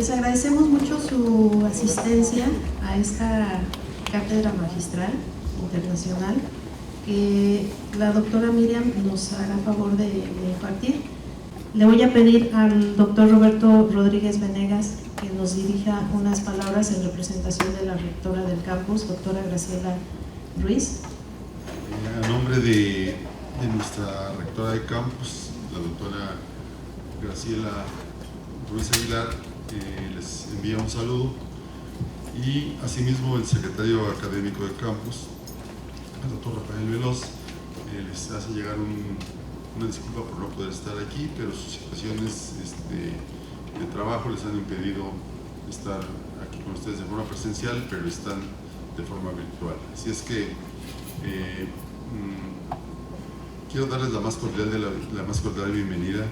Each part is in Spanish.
Pues agradecemos mucho su asistencia a esta cátedra magistral internacional que la doctora Miriam nos hará favor de impartir. Le voy a pedir al doctor Roberto Rodríguez Venegas que nos dirija unas palabras en representación de la rectora del campus, doctora Graciela Ruiz. A nombre de nuestra rectora de campus, la doctora Graciela Ruiz Aguilar, les envía un saludo, y asimismo el secretario académico de campus, el doctor Rafael Veloz, les hace llegar una disculpa por no poder estar aquí, pero sus situaciones de trabajo les han impedido estar aquí con ustedes de forma presencial, pero están de forma virtual. Así es que quiero darles la más cordial bienvenida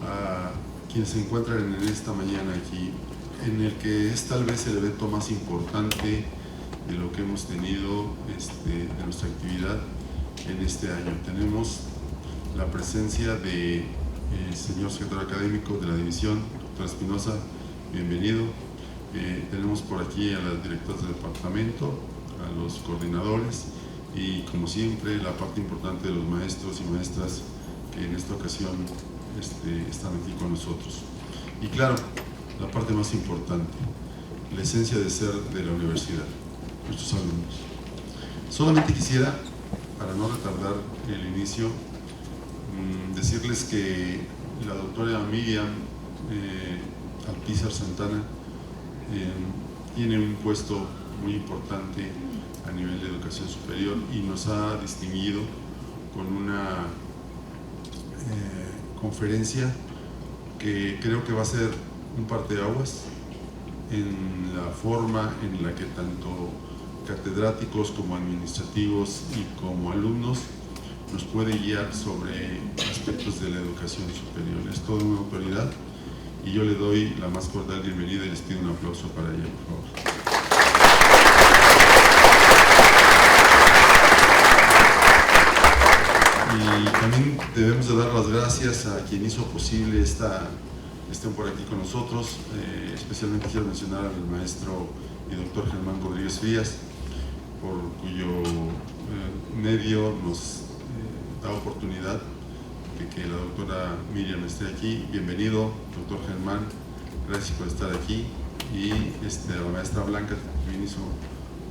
a quienes se encuentran en esta mañana aquí, en el que es tal vez el evento más importante de lo que hemos tenido de nuestra actividad en este año. Tenemos la presencia del señor secretario académico de la división, doctor Espinosa, bienvenido. Tenemos por aquí a las directoras del departamento, a los coordinadores y, como siempre, la parte importante de los maestros y maestras que en esta ocasión están aquí con nosotros. Y claro, la parte más importante, la esencia de ser de la universidad, nuestros alumnos. Solamente quisiera, para no retardar el inicio, decirles que la doctora Miriam Alpizar Santana tiene un puesto muy importante a nivel de educación superior y nos ha distinguido con una conferencia que creo que va a ser un parteaguas en la forma en la que tanto catedráticos como administrativos y como alumnos nos puede guiar sobre aspectos de la educación superior. Es toda una autoridad y yo le doy la más cordial bienvenida y les pido un aplauso para ella, por favor. Y también debemos de dar las gracias a quien hizo posible estén por aquí con nosotros. Especialmente quiero mencionar al maestro y doctor Germán Rodríguez Frías, por cuyo medio nos da oportunidad de que la doctora Miriam esté aquí. Bienvenido, doctor Germán, gracias por estar aquí. Y a la maestra Blanca, que también hizo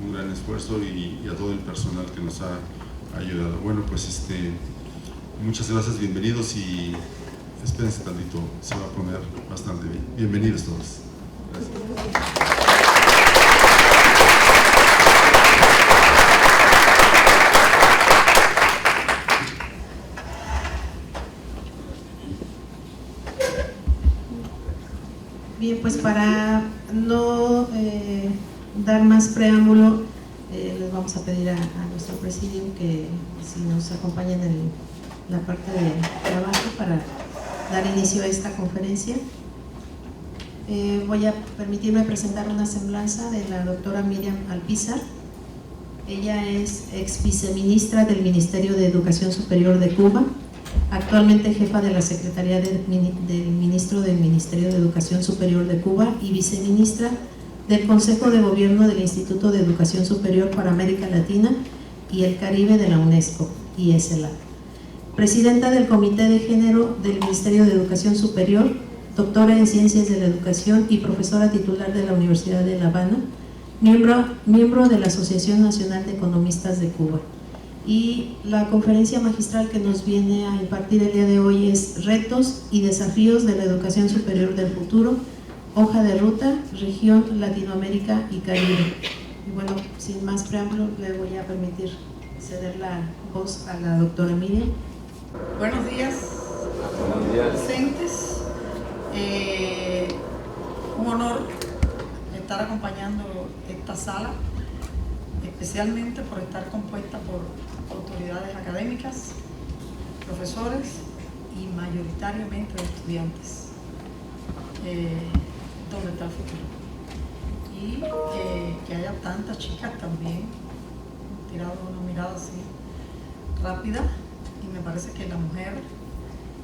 un gran esfuerzo, y a todo el personal que nos ha ayudado. Bueno, pues muchas gracias, bienvenidos, y espérense tantito, se va a poner bastante bien. Bienvenidos todos. Gracias. Bien, pues para no dar más preámbulo, les vamos a pedir a nuestro presidium que si nos acompañen en la parte de trabajo para dar inicio a esta conferencia. Voy a permitirme presentar una semblanza de la doctora Miriam Alpizar. Ella es ex viceministra del Ministerio de Educación Superior de Cuba, actualmente jefa de la Secretaría del Ministro del Ministerio de Educación Superior de Cuba y viceministra del Consejo de Gobierno del Instituto de Educación Superior para América Latina y el Caribe de la UNESCO, IESELA. Presidenta del Comité de Género del Ministerio de Educación Superior, doctora en Ciencias de la Educación y profesora titular de la Universidad de La Habana, miembro de la Asociación Nacional de Economistas de Cuba. Y la conferencia magistral que nos viene a impartir el día de hoy es Retos y Desafíos de la Educación Superior del Futuro, Hoja de Ruta, Región Latinoamérica y Caribe. Y bueno, sin más preámbulo, le voy a permitir ceder la voz a la doctora Miriam. Buenos días, presentes. Un honor estar acompañando esta sala, especialmente por estar compuesta por autoridades académicas, profesores y mayoritariamente estudiantes. ¿Dónde está el futuro? Y que haya tantas chicas también, tirado una mirada así rápida, y me parece que la mujer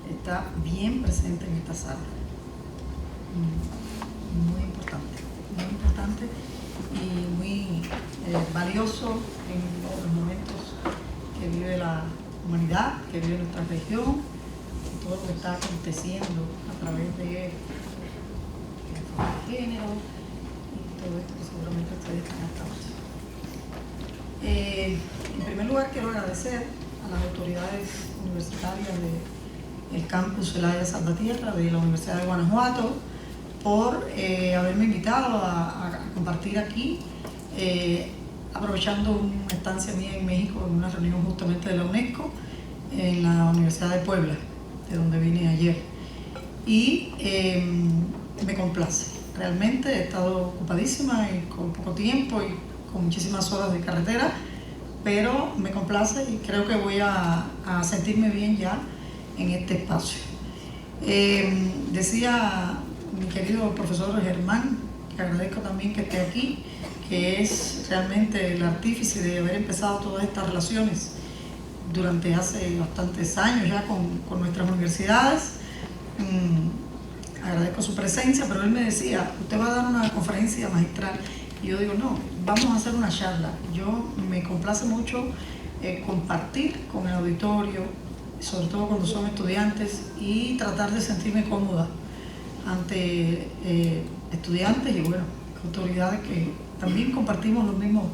está bien presente en esta sala. muy importante y muy valioso en los momentos que vive la humanidad, que vive nuestra región, y todo lo que está aconteciendo a través de género y todo esto que seguramente ustedes están hasta. En primer lugar, quiero agradecer a las autoridades universitarias del campus Celaya Salvatierra de la Universidad de Guanajuato por haberme invitado a compartir aquí, aprovechando una estancia mía en México en una reunión justamente de la UNESCO en la Universidad de Puebla, de donde vine ayer. Y me complace. Realmente he estado ocupadísima y con poco tiempo y con muchísimas horas de carretera, pero me complace y creo que voy a sentirme bien ya en este espacio. Decía mi querido profesor Germán, que agradezco también que esté aquí, que es realmente el artífice de haber empezado todas estas relaciones durante hace bastantes años ya con nuestras universidades. Agradezco su presencia, pero él me decía, usted va a dar una conferencia magistral. Y yo digo, no, vamos a hacer una charla. Yo me complace mucho compartir con el auditorio, sobre todo cuando son estudiantes, y tratar de sentirme cómoda ante estudiantes y bueno, autoridades que también compartimos los mismos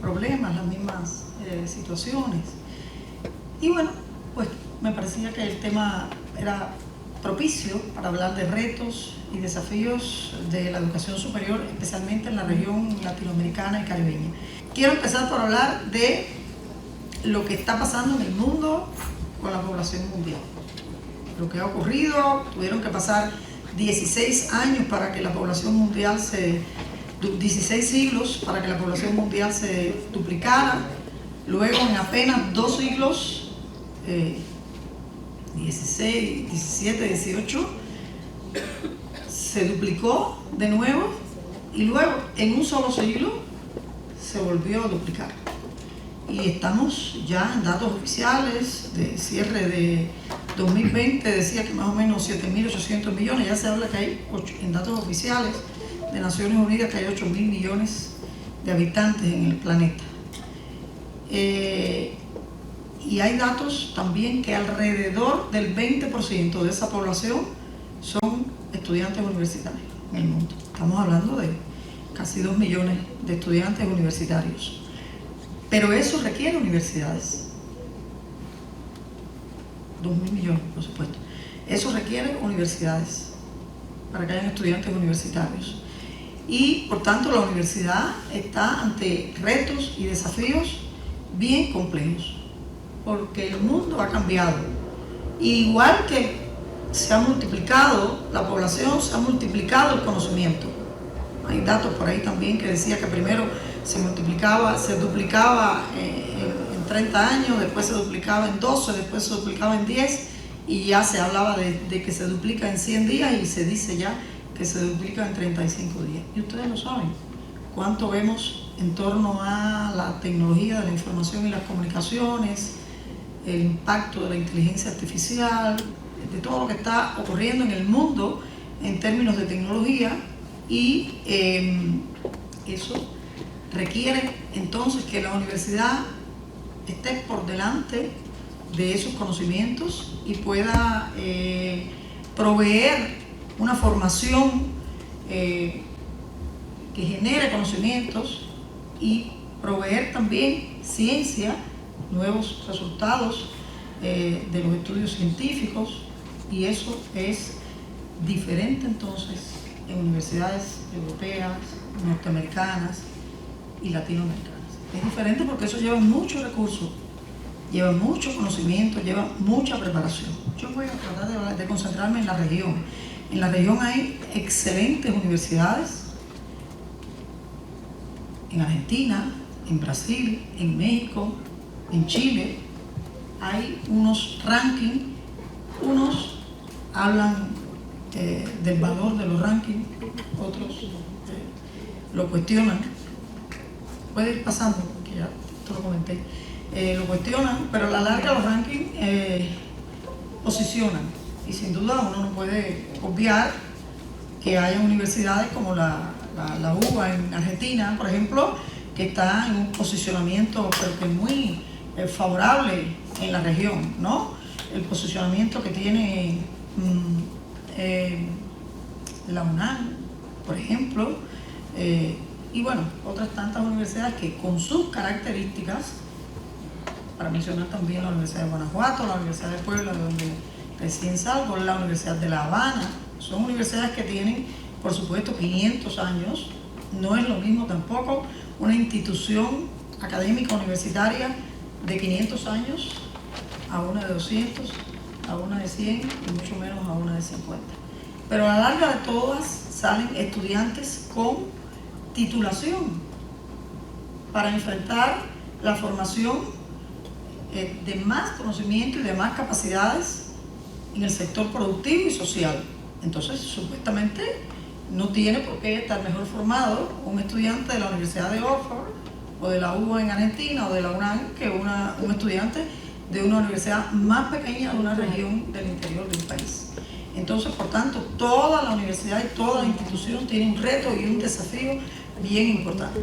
problemas, las mismas situaciones. Y bueno, pues me parecía que el tema era propicio para hablar de retos y desafíos de la educación superior, especialmente en la región latinoamericana y caribeña. Quiero empezar por hablar de lo que está pasando en el mundo con la población mundial. Lo que ha ocurrido, tuvieron que pasar 16 años para que la población mundial 16 siglos para que la población mundial se duplicara. Luego, en apenas 2 siglos, 16, 17, 18, se duplicó de nuevo y luego en un solo siglo se volvió a duplicar. Y estamos ya en datos oficiales de cierre de 2020, decía que más o menos 7.800 millones, ya se habla que hay, en datos oficiales de Naciones Unidas, que hay 8.000 millones de habitantes en el planeta. Y hay datos también que alrededor del 20% de esa población son estudiantes universitarios en el mundo. Estamos hablando de casi 2 millones de estudiantes universitarios. Pero eso requiere universidades. 2.000 millones, por supuesto. Eso requiere universidades para que hayan estudiantes universitarios. Y, por tanto, la universidad está ante retos y desafíos bien complejos, porque el mundo ha cambiado. Igual que se ha multiplicado la población, se ha multiplicado el conocimiento. Hay datos por ahí también que decía que primero se duplicaba en 30 años, después se duplicaba en 12, después se duplicaba en 10 y ya se hablaba de que se duplica en 100 días y se dice ya que se duplica en 35 días. Y ustedes lo saben, cuánto vemos en torno a la tecnología de la información y las comunicaciones, el impacto de la inteligencia artificial, de todo lo que está ocurriendo en el mundo en términos de tecnología, y eso requiere entonces que la universidad esté por delante de esos conocimientos y pueda proveer una formación que genere conocimientos y proveer también ciencia, nuevos resultados de los estudios científicos, y eso es diferente entonces en universidades europeas, norteamericanas y latinoamericanas. Es diferente porque eso lleva muchos recursos, lleva mucho conocimiento, lleva mucha preparación. Yo voy a tratar de concentrarme en la región. En la región hay excelentes universidades, en Argentina, en Brasil, en México, en Chile. Hay unos rankings, unos hablan del valor de los rankings, otros lo cuestionan. Puede ir pasando, porque ya te lo comenté. Lo cuestionan, pero a la larga los rankings posicionan. Y sin duda uno no puede obviar que haya universidades como la UBA en Argentina, por ejemplo, que está en un posicionamiento pero que muy favorable en la región, ¿no? El posicionamiento que tiene la UNAM, por ejemplo, y bueno, otras tantas universidades que con sus características, para mencionar también la Universidad de Guanajuato, la Universidad de Puebla, de donde recién salgo, la Universidad de La Habana, son universidades que tienen, por supuesto, 500 años. No es lo mismo tampoco una institución académica universitaria de 500 años a una de 200, a una de 100 y mucho menos a una de 50. Pero a la larga de todas salen estudiantes con titulación para enfrentar la formación de más conocimiento y de más capacidades en el sector productivo y social. Entonces, supuestamente, no tiene por qué estar mejor formado un estudiante de la Universidad de Oxford o de la UBA en Argentina o de la UNAM que un estudiante de una universidad más pequeña de una región del interior del país. Entonces, por tanto, toda la universidad y toda la institución tiene un reto y un desafío bien importante.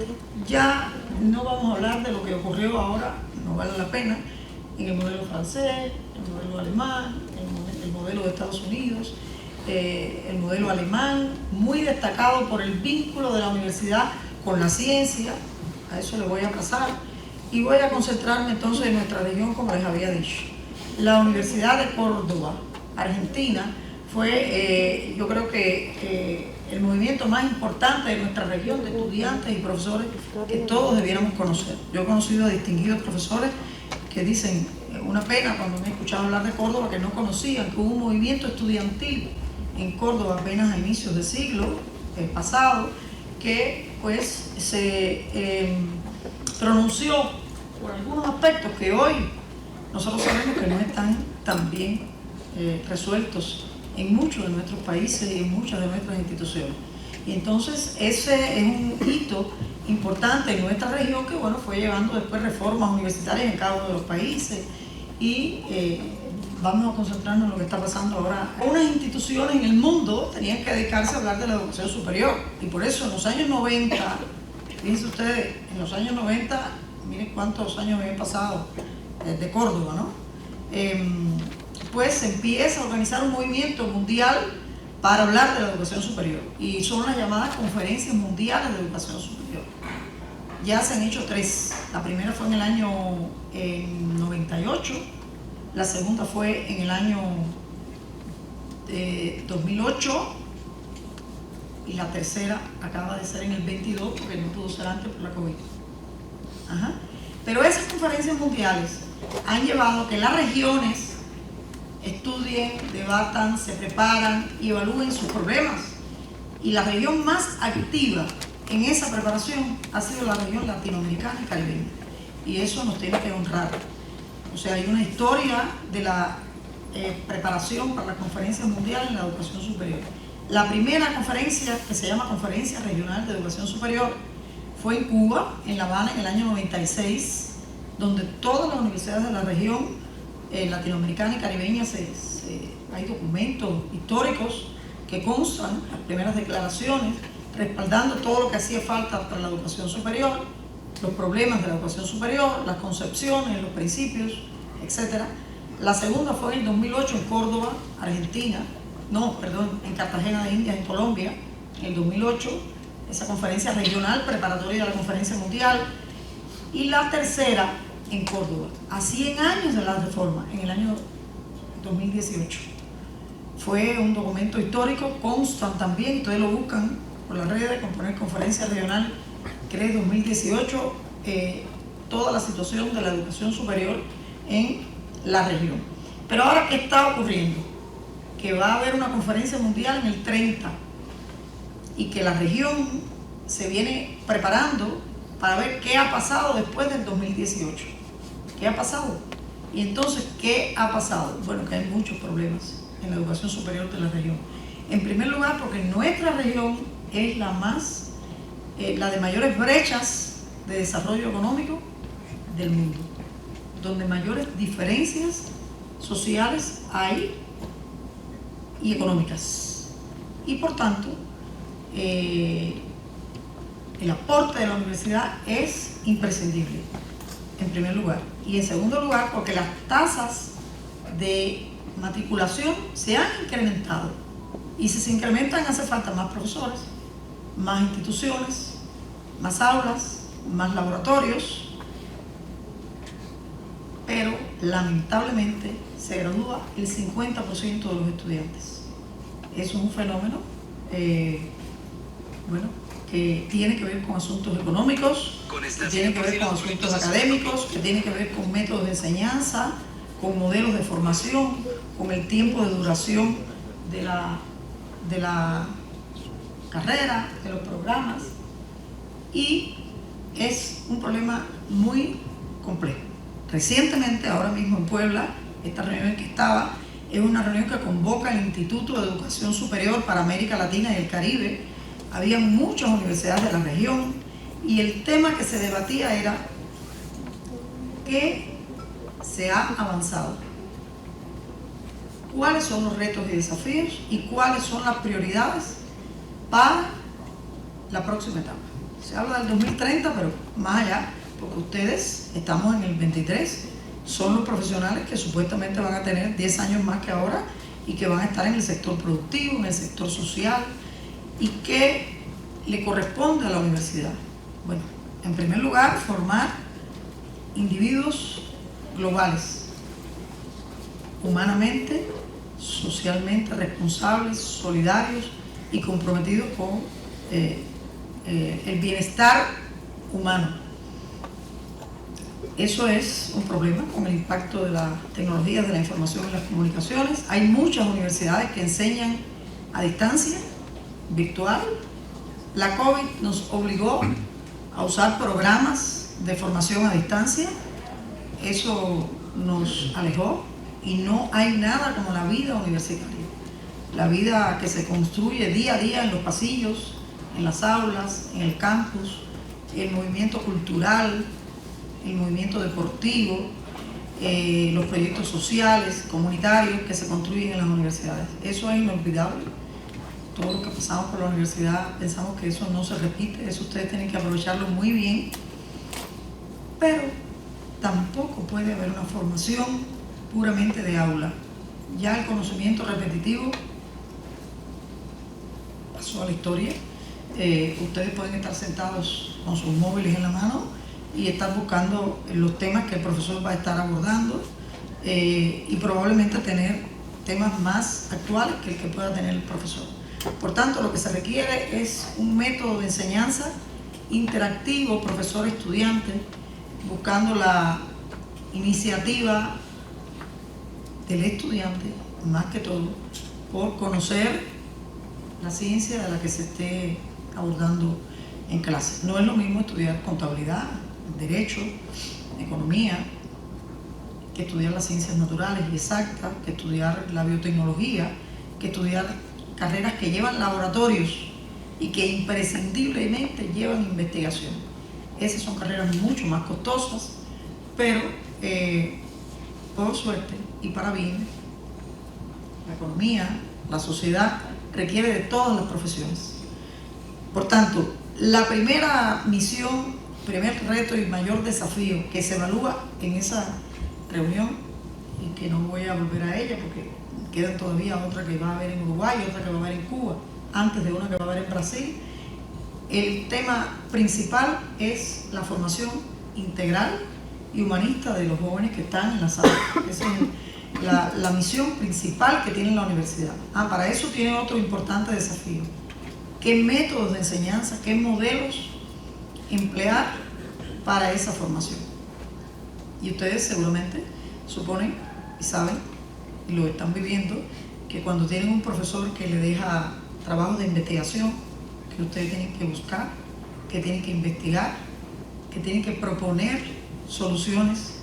Ya no vamos a hablar de lo que ocurrió ahora, no vale la pena, en el modelo francés, el modelo alemán, el modelo de Estados Unidos, el modelo alemán, muy destacado por el vínculo de la universidad con la ciencia. A eso le voy a pasar y voy a concentrarme entonces en nuestra región, como les había dicho. La Universidad de Córdoba, Argentina, fue yo creo que el movimiento más importante de nuestra región de estudiantes y profesores que todos debiéramos conocer. Yo he conocido a distinguidos profesores que dicen, una pena cuando me he escuchado hablar de Córdoba, que no conocían que hubo un movimiento estudiantil en Córdoba apenas a inicios del siglo pasado, que pues se pronunció por algunos aspectos que hoy nosotros sabemos que no están tan bien resueltos en muchos de nuestros países y en muchas de nuestras instituciones. Y entonces ese es un hito importante en nuestra región que bueno, fue llevando después reformas universitarias en cada uno de los países y vamos a concentrarnos en lo que está pasando ahora. Unas instituciones en el mundo tenían que dedicarse a hablar de la educación superior y por eso en los años 90, fíjense ustedes, en los años 90, miren cuántos años he pasado de Córdoba, ¿no? Pues se empieza a organizar un movimiento mundial para hablar de la educación superior y son las llamadas conferencias mundiales de educación superior. Ya se han hecho 3. La primera fue en el año 98, la segunda fue en el año 2008 y la tercera acaba de ser en el 22 porque no pudo ser antes por la COVID. Ajá. Pero esas conferencias mundiales han llevado a que las regiones estudien, debatan, se preparan y evalúen sus problemas. Y la región más activa en esa preparación ha sido la región latinoamericana y caribeña. Y eso nos tiene que honrar. O sea, hay una historia de la preparación para las conferencias mundiales en la educación superior. La primera conferencia, que se llama Conferencia Regional de Educación Superior, fue en Cuba, en La Habana, en el año 96, donde todas las universidades de la región latinoamericana y caribeña hay documentos históricos que constan, las primeras declaraciones, respaldando todo lo que hacía falta para la educación superior, los problemas de la educación superior, las concepciones, los principios, etc. La segunda fue en el 2008 en Córdoba, Argentina, en Cartagena de Indias, en Colombia, en el 2008, esa conferencia regional preparatoria de la conferencia mundial, y la tercera en Córdoba, a 100 años de la reforma, en el año 2018. Fue un documento histórico, constan también, ustedes lo buscan por las redes, con poner conferencia regional, CREE 2018, toda la situación de la educación superior en la región. Pero ahora, ¿qué está ocurriendo? Que va a haber una conferencia mundial en el 30 y que la región se viene preparando para ver qué ha pasado después del 2018. ¿Qué ha pasado? Y entonces, ¿qué ha pasado? Bueno, que hay muchos problemas en la educación superior de la región. En primer lugar, porque nuestra región es la de mayores brechas de desarrollo económico del mundo, donde mayores diferencias sociales hay y económicas. Y por tanto, el aporte de la universidad es imprescindible, en primer lugar. Y en segundo lugar, porque las tasas de matriculación se han incrementado. Y si se incrementan, hace falta más profesores, más instituciones, más aulas, más laboratorios. Pero lamentablemente se gradúa el 50% de los estudiantes. Eso es un fenómeno que tiene que ver con asuntos económicos, que tiene que ver con asuntos académicos, que tiene que ver con métodos de enseñanza, con modelos de formación, con el tiempo de duración de la carrera, de los programas, y es un problema muy complejo. Recientemente, ahora mismo en Puebla, esta reunión en que estaba, es una reunión que convoca el Instituto de Educación Superior para América Latina y el Caribe. Había muchas universidades de la región y el tema que se debatía era ¿qué se ha avanzado? ¿Cuáles son los retos y desafíos y cuáles son las prioridades para la próxima etapa? Se habla del 2030, pero más allá, porque ustedes, estamos en el 23, son los profesionales que supuestamente van a tener 10 años más que ahora y que van a estar en el sector productivo, en el sector social. ¿Y qué le corresponde a la universidad? Bueno, en primer lugar, formar individuos globales, humanamente, socialmente responsables, solidarios y comprometidos con el bienestar humano. Eso es un problema con el impacto de las tecnologías de la información y las comunicaciones. Hay muchas universidades que enseñan a distancia, virtual. La COVID nos obligó a usar programas de formación a distancia. Eso nos alejó y no hay nada como la vida universitaria. La vida que se construye día a día en los pasillos, en las aulas, en el campus, el movimiento cultural, el movimiento deportivo, los proyectos sociales, comunitarios que se construyen en las universidades. Eso es inolvidable. Todos los que pasamos por la universidad pensamos que eso no se repite, eso ustedes tienen que aprovecharlo muy bien, pero tampoco puede haber una formación puramente de aula. Ya el conocimiento repetitivo pasó a la historia. Ustedes pueden estar sentados con sus móviles en la mano y estar buscando los temas que el profesor va a estar abordando y probablemente tener temas más actuales que el que pueda tener el profesor. Por tanto, lo que se requiere es un método de enseñanza interactivo, profesor-estudiante, buscando la iniciativa del estudiante, más que todo, por conocer la ciencia de la que se esté abordando en clase. No es lo mismo estudiar contabilidad, derecho, economía, que estudiar las ciencias naturales y exactas, que estudiar la biotecnología, que estudiar carreras que llevan laboratorios y que imprescindiblemente llevan investigación. Esas son carreras mucho más costosas, pero por suerte y para bien, la economía, la sociedad requiere de todas las profesiones. Por tanto, la primera misión, primer reto y mayor desafío que se evalúa en esa reunión, y que no voy a volver a ella porque queda todavía otra que va a haber en Uruguay, otra que va a haber en Cuba, antes de una que va a haber en Brasil. El tema principal es la formación integral y humanista de los jóvenes que están en la sala. Esa es la misión principal que tiene la universidad. Para eso tiene otro importante desafío. ¿Qué métodos de enseñanza, qué modelos emplear para esa formación? Y ustedes seguramente suponen y saben, y lo están viviendo, que cuando tienen un profesor que le deja trabajos de investigación, que ustedes tienen que buscar, que tienen que investigar, que tienen que proponer soluciones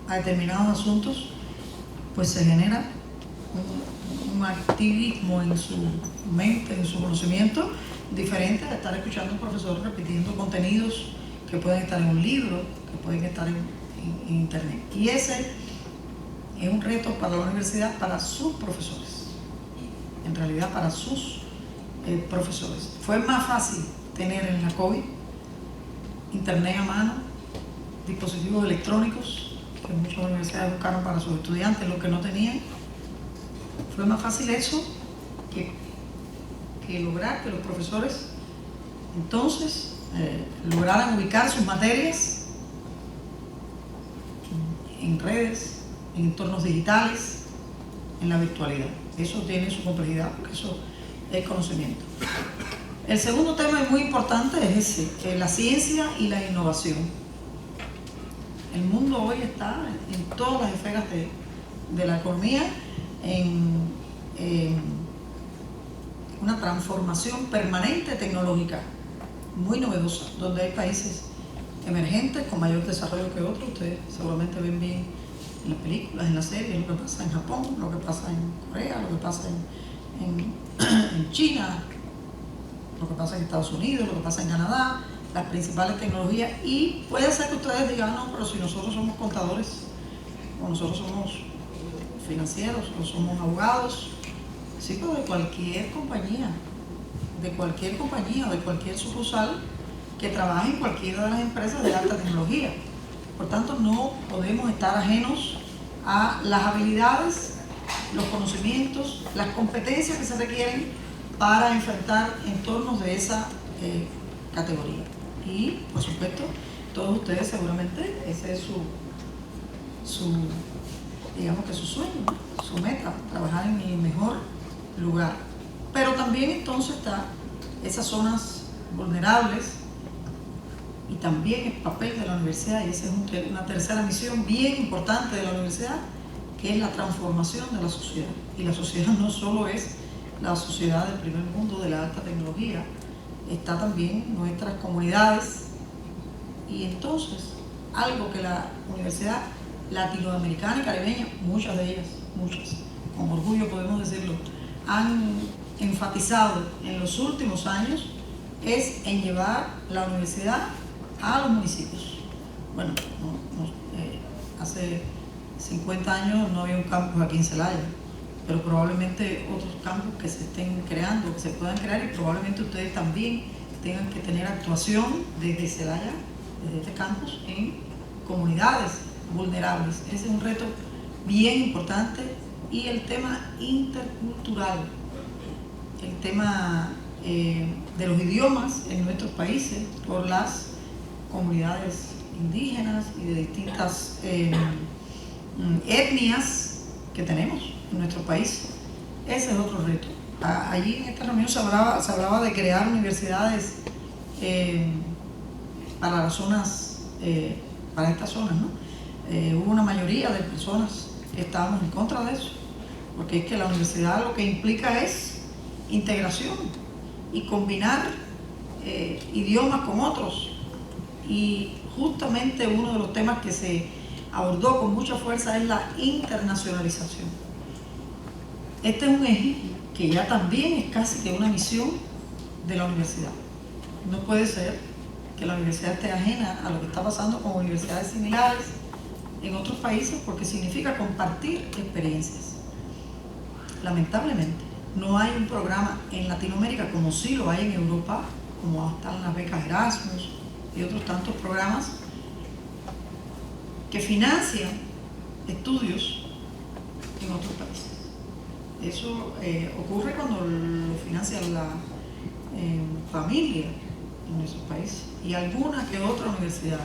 a determinados asuntos, pues se genera un activismo en su mente, en su conocimiento, diferente a estar escuchando a un profesor repitiendo contenidos que pueden estar en un libro, que pueden estar en internet. Y ese es un reto para la universidad, para sus profesores, en realidad para sus profesores. Fue más fácil tener en la COVID internet a mano, dispositivos electrónicos, que muchas universidades buscaron para sus estudiantes, los que no tenían. Fue más fácil eso que lograr que los profesores entonces lograran ubicar sus materias en redes, en entornos digitales, en la virtualidad. Eso tiene su complejidad, porque eso es conocimiento. El segundo tema muy importante es ese, la ciencia y la innovación. El mundo hoy está en todas las esferas de la economía, en una transformación permanente tecnológica muy novedosa, donde hay países emergentes con mayor desarrollo que otros. Ustedes seguramente ven bien en las películas, en las series, lo que pasa en Japón, lo que pasa en Corea, lo que pasa en China, lo que pasa en Estados Unidos, lo que pasa en Canadá, las principales tecnologías. Y puede ser que ustedes digan, no, pero si nosotros somos contadores, o nosotros somos financieros, o somos abogados, sí, pero de cualquier compañía, de cualquier sucursal que trabaje en cualquiera de las empresas de alta tecnología. Por tanto, no podemos estar ajenos a las habilidades, los conocimientos, las competencias que se requieren para enfrentar entornos de esa categoría. Y, por supuesto, todos ustedes seguramente, ese es digamos que su sueño, ¿no? Su meta, trabajar en el mejor lugar. Pero también entonces está esas zonas vulnerables, y también el papel de la universidad, y esa es una tercera misión bien importante de la universidad, que es la transformación de la sociedad. Y la sociedad no solo es la sociedad del primer mundo de la alta tecnología, está también nuestras comunidades. Y entonces, algo que la universidad latinoamericana y caribeña, muchas de ellas, con orgullo podemos decirlo, han enfatizado en los últimos años, es en llevar la universidad a los municipios. Bueno, hace 50 años no había un campus aquí en Celaya, pero probablemente otros campus que se estén creando, que se puedan crear, y probablemente ustedes también tengan que tener actuación desde Celaya, desde este campus, en comunidades vulnerables. Ese es un reto bien importante. Y el tema intercultural, el tema de los idiomas en nuestros países por las comunidades indígenas y de distintas etnias que tenemos en nuestro país. Ese es otro reto. Allí en esta reunión se hablaba de crear universidades para las zonas, para estas zonas, ¿no? Hubo una mayoría de personas que estábamos en contra de eso, porque es que la universidad lo que implica es integración y combinar idiomas con otros. Y justamente uno de los temas que se abordó con mucha fuerza es la internacionalización. Este es un eje que ya también es casi que una misión de la universidad. No puede ser que la universidad esté ajena a lo que está pasando con universidades similares en otros países, porque significa compartir experiencias. Lamentablemente, no hay un programa en Latinoamérica como sí lo hay en Europa, como están las becas Erasmus y otros tantos programas que financian estudios en otros países. Eso ocurre cuando lo financia la familia en esos países, y alguna que otra universidad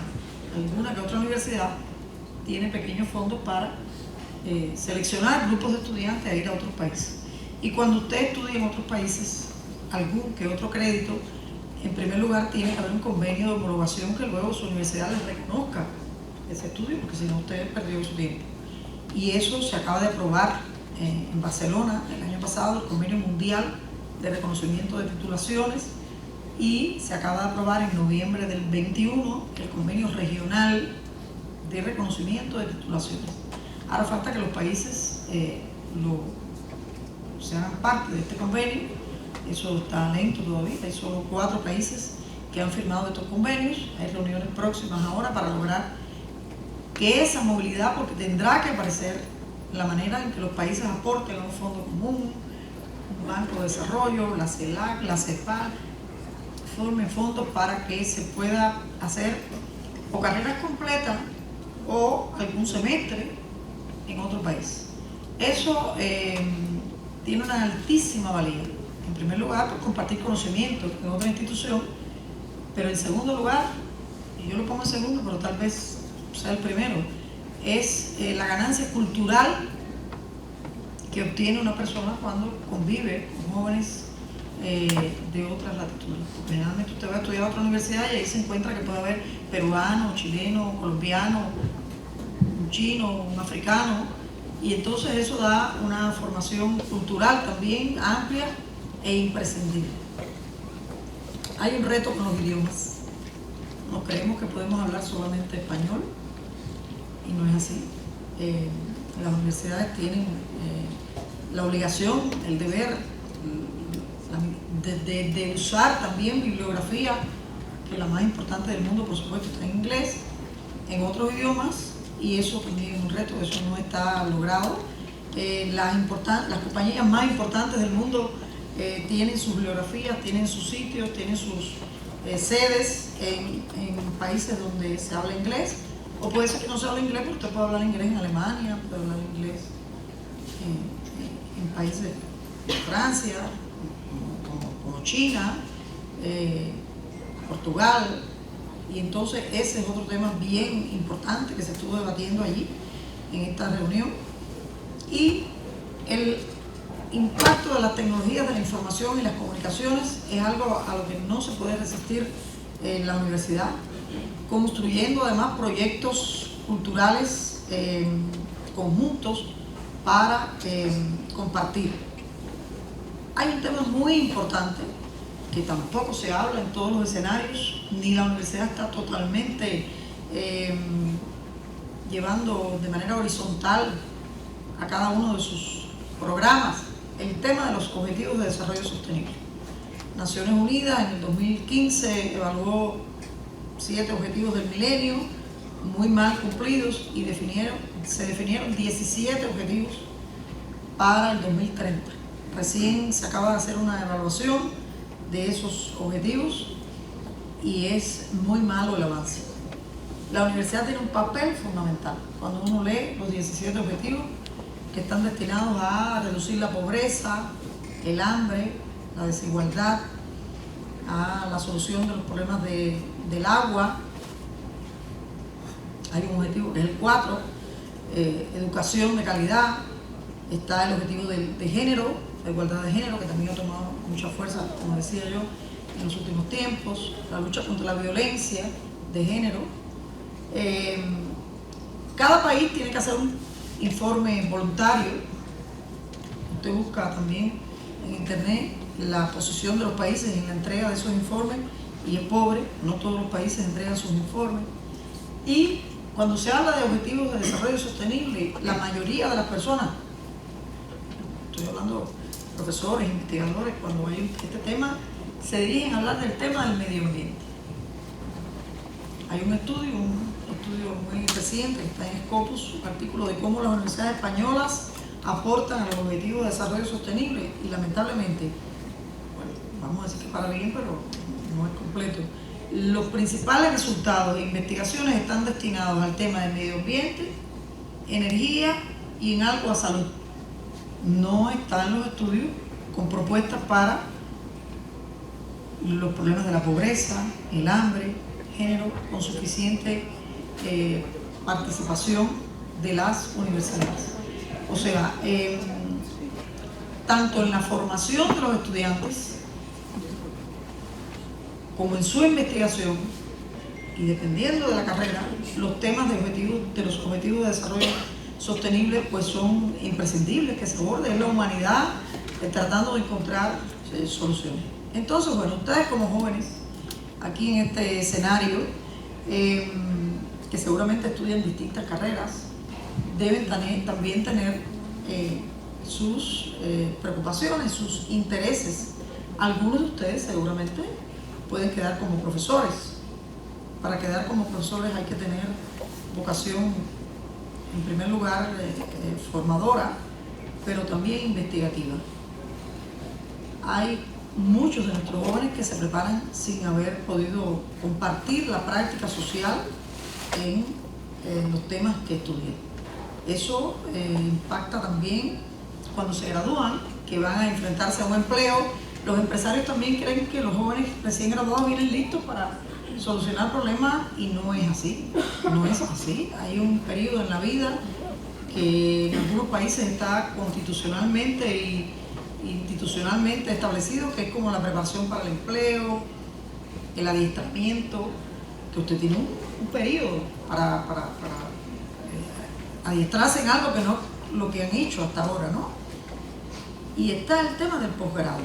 tiene pequeños fondos para seleccionar grupos de estudiantes a ir a otros países. Y cuando usted estudia en otros países, algún que otro crédito, en primer lugar tiene que haber un convenio de homologación que luego su universidad les reconozca ese estudio, porque si no usted perdió su tiempo. Y eso se acaba de aprobar en Barcelona el año pasado, el Convenio Mundial de Reconocimiento de Titulaciones, y se acaba de aprobar en noviembre del 21 el Convenio Regional de Reconocimiento de Titulaciones. Ahora falta que los países se hagan parte de este convenio. Eso está lento todavía. Hay solo 4 países que han firmado estos convenios. Hay reuniones próximas ahora para lograr que esa movilidad, porque tendrá que aparecer la manera en que los países aporten a un fondo común, Banco de Desarrollo, la CELAC, la CEPAL, formen fondos para que se pueda hacer o carreras completas o algún semestre en otro país. Eso tiene una altísima valía. En primer lugar, por compartir conocimiento en otra institución, pero en segundo lugar, y yo lo pongo en segundo, pero tal vez sea el primero, es la ganancia cultural que obtiene una persona cuando convive con jóvenes de otras latitudes. Porque generalmente usted va a estudiar a otra universidad y ahí se encuentra que puede haber peruano, chileno, colombiano, un chino, un africano, y entonces eso da una formación cultural también amplia e imprescindible. Hay un reto con los idiomas. No creemos que podemos hablar solamente español, y no es así. Las universidades tienen la obligación, el deber de usar también bibliografía, que la más importante del mundo, por supuesto, está en inglés, en otros idiomas, y eso también es un reto, eso no está logrado. Las compañías más importantes del mundo tienen sus bibliografías, tienen sus sitios, tienen sus sedes en países donde se habla inglés, o puede ser que no se hable inglés, pero usted puede hablar inglés en Alemania, puede hablar inglés en países de Francia, como China, Portugal, y entonces ese es otro tema bien importante que se estuvo debatiendo allí en esta reunión. Y el impacto de las tecnologías de la información y las comunicaciones es algo a lo que no se puede resistir en la universidad, construyendo además proyectos culturales conjuntos para compartir. Hay un tema muy importante que tampoco se habla en todos los escenarios, ni la universidad está totalmente llevando de manera horizontal a cada uno de sus programas el tema de los Objetivos de Desarrollo Sostenible. Naciones Unidas en el 2015 evaluó 7 objetivos del milenio, muy mal cumplidos, y se definieron 17 objetivos para el 2030. Recién se acaba de hacer una evaluación de esos objetivos y es muy malo el avance. La universidad tiene un papel fundamental. Cuando uno lee los 17 objetivos que están destinados a reducir la pobreza, el hambre, la desigualdad, a la solución de los problemas del agua. Hay un objetivo que es el 4, educación de calidad. Está el objetivo de género, la igualdad de género, que también ha tomado mucha fuerza, como decía yo, en los últimos tiempos. La lucha contra la violencia de género. Cada país tiene que hacer un informe voluntario. Usted busca también en internet la posición de los países en la entrega de esos informes, y es pobre, no todos los países entregan sus informes. Y cuando se habla de objetivos de desarrollo sostenible, la mayoría de las personas, estoy hablando de profesores, investigadores, cuando hay este tema, se dirigen a hablar del tema del medio ambiente. Hay un estudio muy reciente que está en Scopus, un artículo de cómo las universidades españolas aportan a los objetivos de desarrollo sostenible, y lamentablemente, bueno, vamos a decir que para bien, pero no es completo. Los principales resultados de investigaciones están destinados al tema del medio ambiente, energía y en algo a salud. No están los estudios con propuestas para los problemas de la pobreza, el hambre, género, con suficiente participación de las universidades. O sea, tanto en la formación de los estudiantes como en su investigación, y dependiendo de la carrera, los temas de los objetivos de desarrollo sostenible pues son imprescindibles que se aborde. Es la humanidad tratando de encontrar soluciones. Entonces, bueno, ustedes como jóvenes aquí en este escenario, que seguramente estudian distintas carreras, deben también tener sus preocupaciones, sus intereses. Algunos de ustedes seguramente pueden quedar como profesores. Para quedar como profesores hay que tener vocación, en primer lugar, formadora, pero también investigativa. hay muchos de nuestros jóvenes que se preparan sin haber podido compartir la práctica social en los temas que estudian. Eso impacta también cuando se gradúan, que van a enfrentarse a un empleo. Los empresarios también creen que los jóvenes recién graduados vienen listos para solucionar problemas y no es así. No es así. Hay un periodo en la vida que en algunos países está constitucionalmente e institucionalmente establecido, que es como la preparación para el empleo, el adiestramiento, que usted tiene un periodo para adiestrarse en algo que no lo que han hecho hasta ahora, ¿no? Y está el tema del posgrado.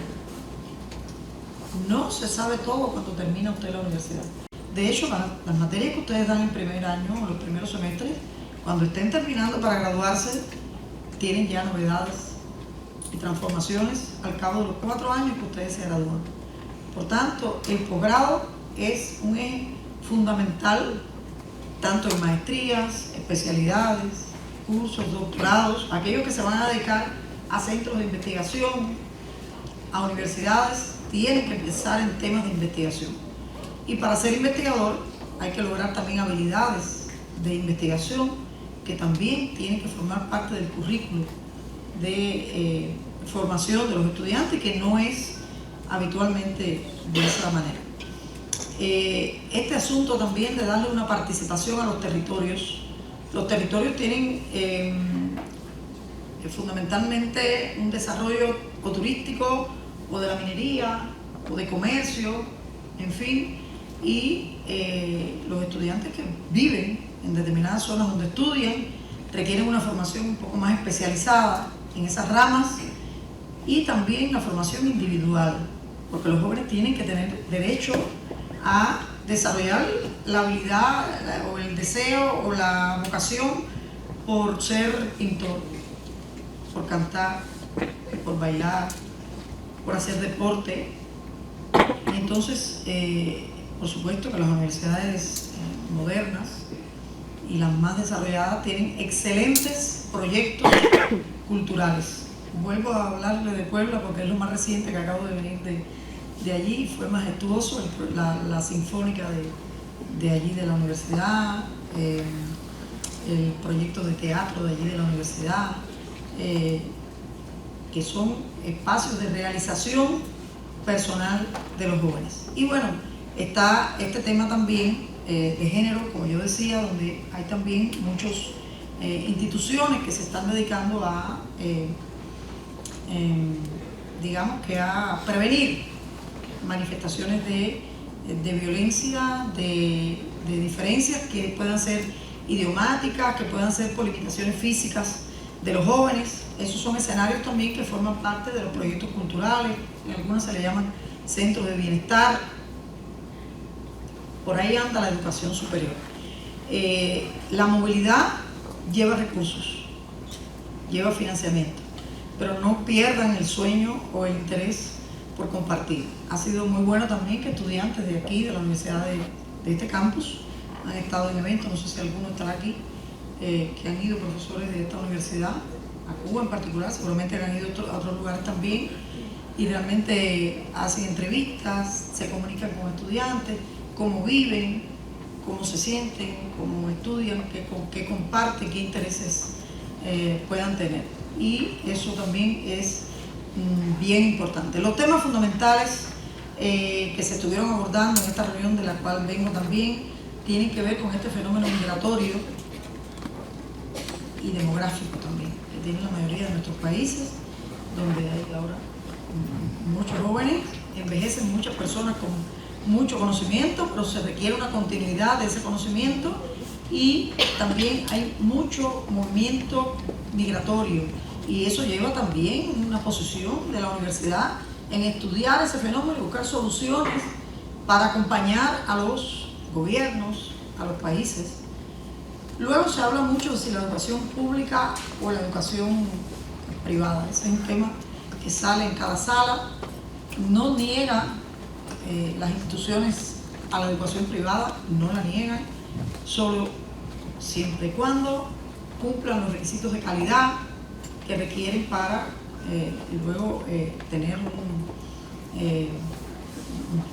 No se sabe todo cuando termina usted la universidad. De hecho, las materias que ustedes dan en primer año o los primeros semestres, cuando estén terminando para graduarse, tienen ya novedades y transformaciones al cabo de los 4 años que ustedes se gradúan. Por tanto, el posgrado es un eje fundamental tanto en maestrías, especialidades, cursos, doctorados, aquellos que se van a dedicar a centros de investigación, a universidades, tienen que empezar en temas de investigación. Y para ser investigador hay que lograr también habilidades de investigación que también tienen que formar parte del currículo de formación de los estudiantes, que no es habitualmente de esa manera. Este asunto también de darle una participación a los territorios. Los territorios tienen fundamentalmente un desarrollo o turístico, o de la minería, o de comercio, en fin, y los estudiantes que viven en determinadas zonas donde estudian requieren una formación un poco más especializada en esas ramas, y también la formación individual, porque los jóvenes tienen que tener derecho a desarrollar la habilidad o el deseo o la vocación por ser pintor, por cantar, por bailar, por hacer deporte. Y entonces, por supuesto que las universidades modernas y las más desarrolladas tienen excelentes proyectos culturales. Vuelvo a hablarle de Puebla porque es lo más reciente, que acabo de venir de allí. Fue majestuoso la sinfónica de allí de la universidad, el proyecto de teatro de allí de la universidad, que son espacios de realización personal de los jóvenes. Y bueno, está este tema también de género, como yo decía, donde hay también muchas instituciones que se están dedicando a digamos que a prevenir manifestaciones de violencia, de diferencias que puedan ser idiomáticas, que puedan ser por limitaciones físicas de los jóvenes. Esos son escenarios también que forman parte de los proyectos culturales, en algunos se le llaman centros de bienestar. Por ahí anda la educación superior. La movilidad lleva recursos, lleva financiamiento, pero no pierdan el sueño o el interés por compartir. Ha sido muy bueno también que estudiantes de aquí, de la universidad de este campus, han estado en eventos, no sé si alguno estará aquí, que han ido profesores de esta universidad, a Cuba en particular, seguramente han ido a otros lugares también, y realmente hacen entrevistas, se comunican con estudiantes, cómo viven, cómo se sienten, cómo estudian, qué comparten, qué intereses puedan tener. Y eso también es bien importante. Los temas fundamentales que se estuvieron abordando en esta reunión, de la cual vengo también, tienen que ver con este fenómeno migratorio y demográfico también, que tiene la mayoría de nuestros países, donde hay ahora muchos jóvenes, envejecen muchas personas con mucho conocimiento, pero se requiere una continuidad de ese conocimiento, y también hay mucho movimiento migratorio, y eso lleva también una posición de la universidad en estudiar ese fenómeno y buscar soluciones para acompañar a los gobiernos, a los países. Luego se habla mucho de si la educación pública o la educación privada. Ese es un tema que sale en cada sala. No niega las instituciones a la educación privada, no la niegan, solo siempre y cuando cumplan los requisitos de calidad que requieren para luego tener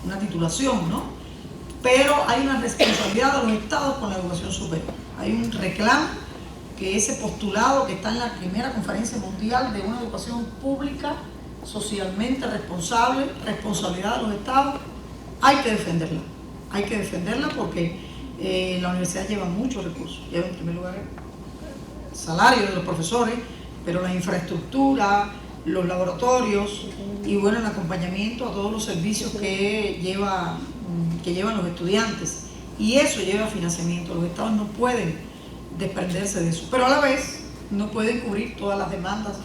una titulación, ¿no? Pero hay una responsabilidad de los estados con la educación superior. Hay un reclamo que ese postulado que está en la primera conferencia mundial de una educación pública, socialmente responsable, responsabilidad de los estados, hay que defenderla. Hay que defenderla porque la universidad lleva muchos recursos. Lleva en primer lugar el salario de los profesores, pero la infraestructura, los laboratorios y bueno, el acompañamiento a todos los servicios que llevan los estudiantes. Y eso lleva financiamiento. Los estados no pueden desprenderse de eso, pero a la vez no pueden cubrir todas las demandas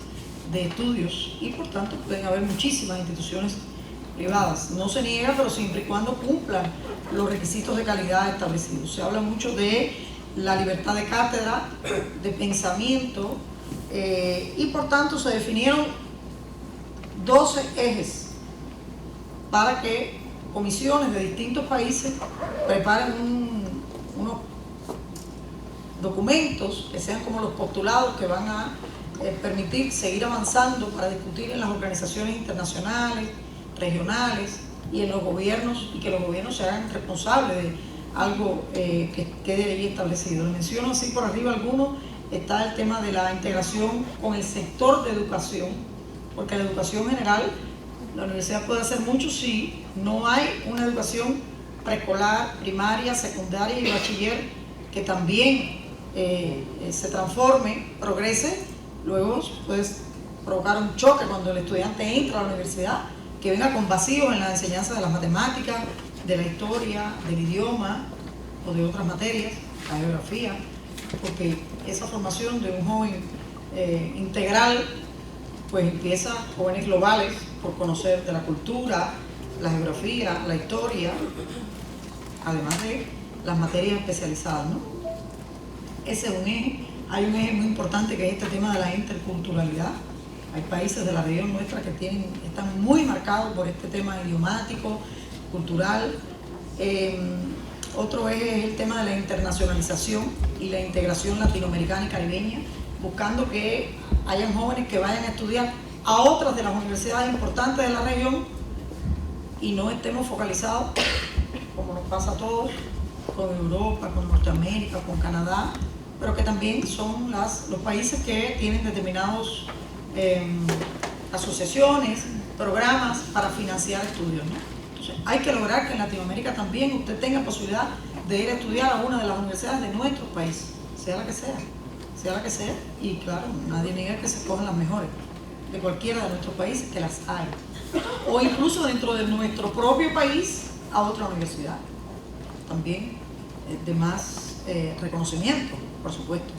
de estudios y por tanto pueden haber muchísimas instituciones privadas. No se niega, pero siempre y cuando cumplan los requisitos de calidad establecidos. Se habla mucho de la libertad de cátedra, de pensamiento, y por tanto se definieron 12 ejes para que comisiones de distintos países preparen unos documentos que sean como los postulados que van a permitir seguir avanzando para discutir en las organizaciones internacionales, regionales y en los gobiernos, y que los gobiernos se hagan responsables de algo que quede ahí establecido. Les menciono así por arriba algunos. Está el tema de la integración con el sector de educación, porque la educación general, la universidad puede hacer mucho si no hay una educación preescolar, primaria, secundaria y bachiller que también se transforme, progrese. Luego puedes provocar un choque cuando el estudiante entra a la universidad, que venga con vacíos en la enseñanza de las matemáticas, de la historia, del idioma o de otras materias, la geografía, porque esa formación de un joven integral pues empieza jóvenes globales por conocer de la cultura, la geografía, la historia, además de las materias especializadas, ¿no? Ese es un eje. Hay un eje muy importante que es este tema de la interculturalidad. Hay países de la región nuestra que están muy marcados por este tema idiomático, cultural. Otro eje es el tema de la internacionalización y la integración latinoamericana y caribeña, buscando que hayan jóvenes que vayan a estudiar a otras de las universidades importantes de la región y no estemos focalizados, como nos pasa a todos, con Europa, con Norteamérica, con Canadá, pero que también son los países que tienen determinados asociaciones, programas para financiar estudios, ¿no? Entonces, hay que lograr que en Latinoamérica también usted tenga posibilidad de ir a estudiar a una de las universidades de nuestros países, sea la que sea, y claro, nadie niega que se cojan las mejores de cualquiera de nuestros países, que las hay, o incluso dentro de nuestro propio país a otra universidad, también de más reconocimiento, por supuesto.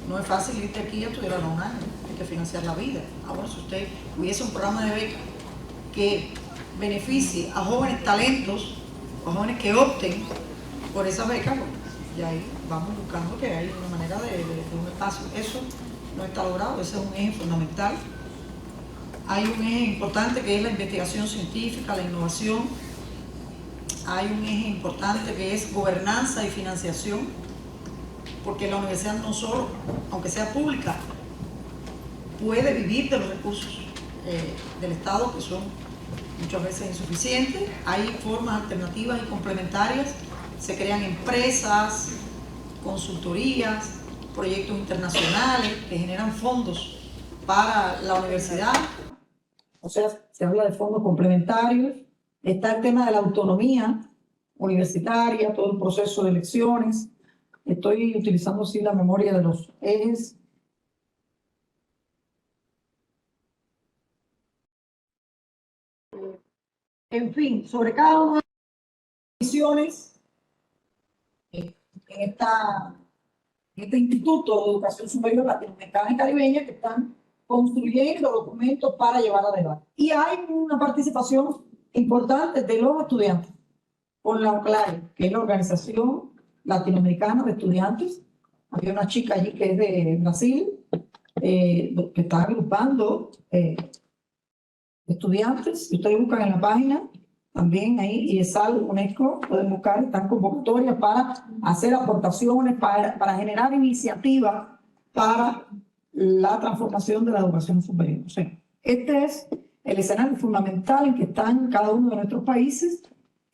No es fácil irte aquí a estudiar a un año, hay que financiar la vida. Ahora, si usted hubiese un programa de beca que beneficie a jóvenes talentos, a jóvenes que opten por esa beca, pues, y ahí vamos buscando que hay una manera de un espacio. Eso no está logrado, ese es un eje fundamental. Hay un eje importante que es la investigación científica, la innovación. Hay un eje importante que es gobernanza y financiación, porque la universidad no solo, aunque sea pública, puede vivir de los recursos del Estado, que son muchas veces insuficientes. Hay formas alternativas y complementarias. Se crean empresas, consultorías, proyectos internacionales que generan fondos para la universidad. O sea, se habla de fondos complementarios. Está el tema de la autonomía universitaria, todo el proceso de elecciones. Estoy utilizando así la memoria de los ejes. En fin, sobre cada una de las misiones en este Instituto de Educación Superior Latinoamericana y Caribeña, que están construyendo documentos para llevar adelante. Y hay una participación importante de los estudiantes con la OCLAE, que es la Organización Latinoamericana de Estudiantes. Había una chica allí que es de Brasil, que está agrupando estudiantes. Si ustedes buscan en la página, también ahí, IESAL, UNESCO, pueden buscar, están convocatorias para hacer aportaciones, para generar iniciativas para la transformación de la educación superior. O sea, este es el escenario fundamental en que están cada uno de nuestros países,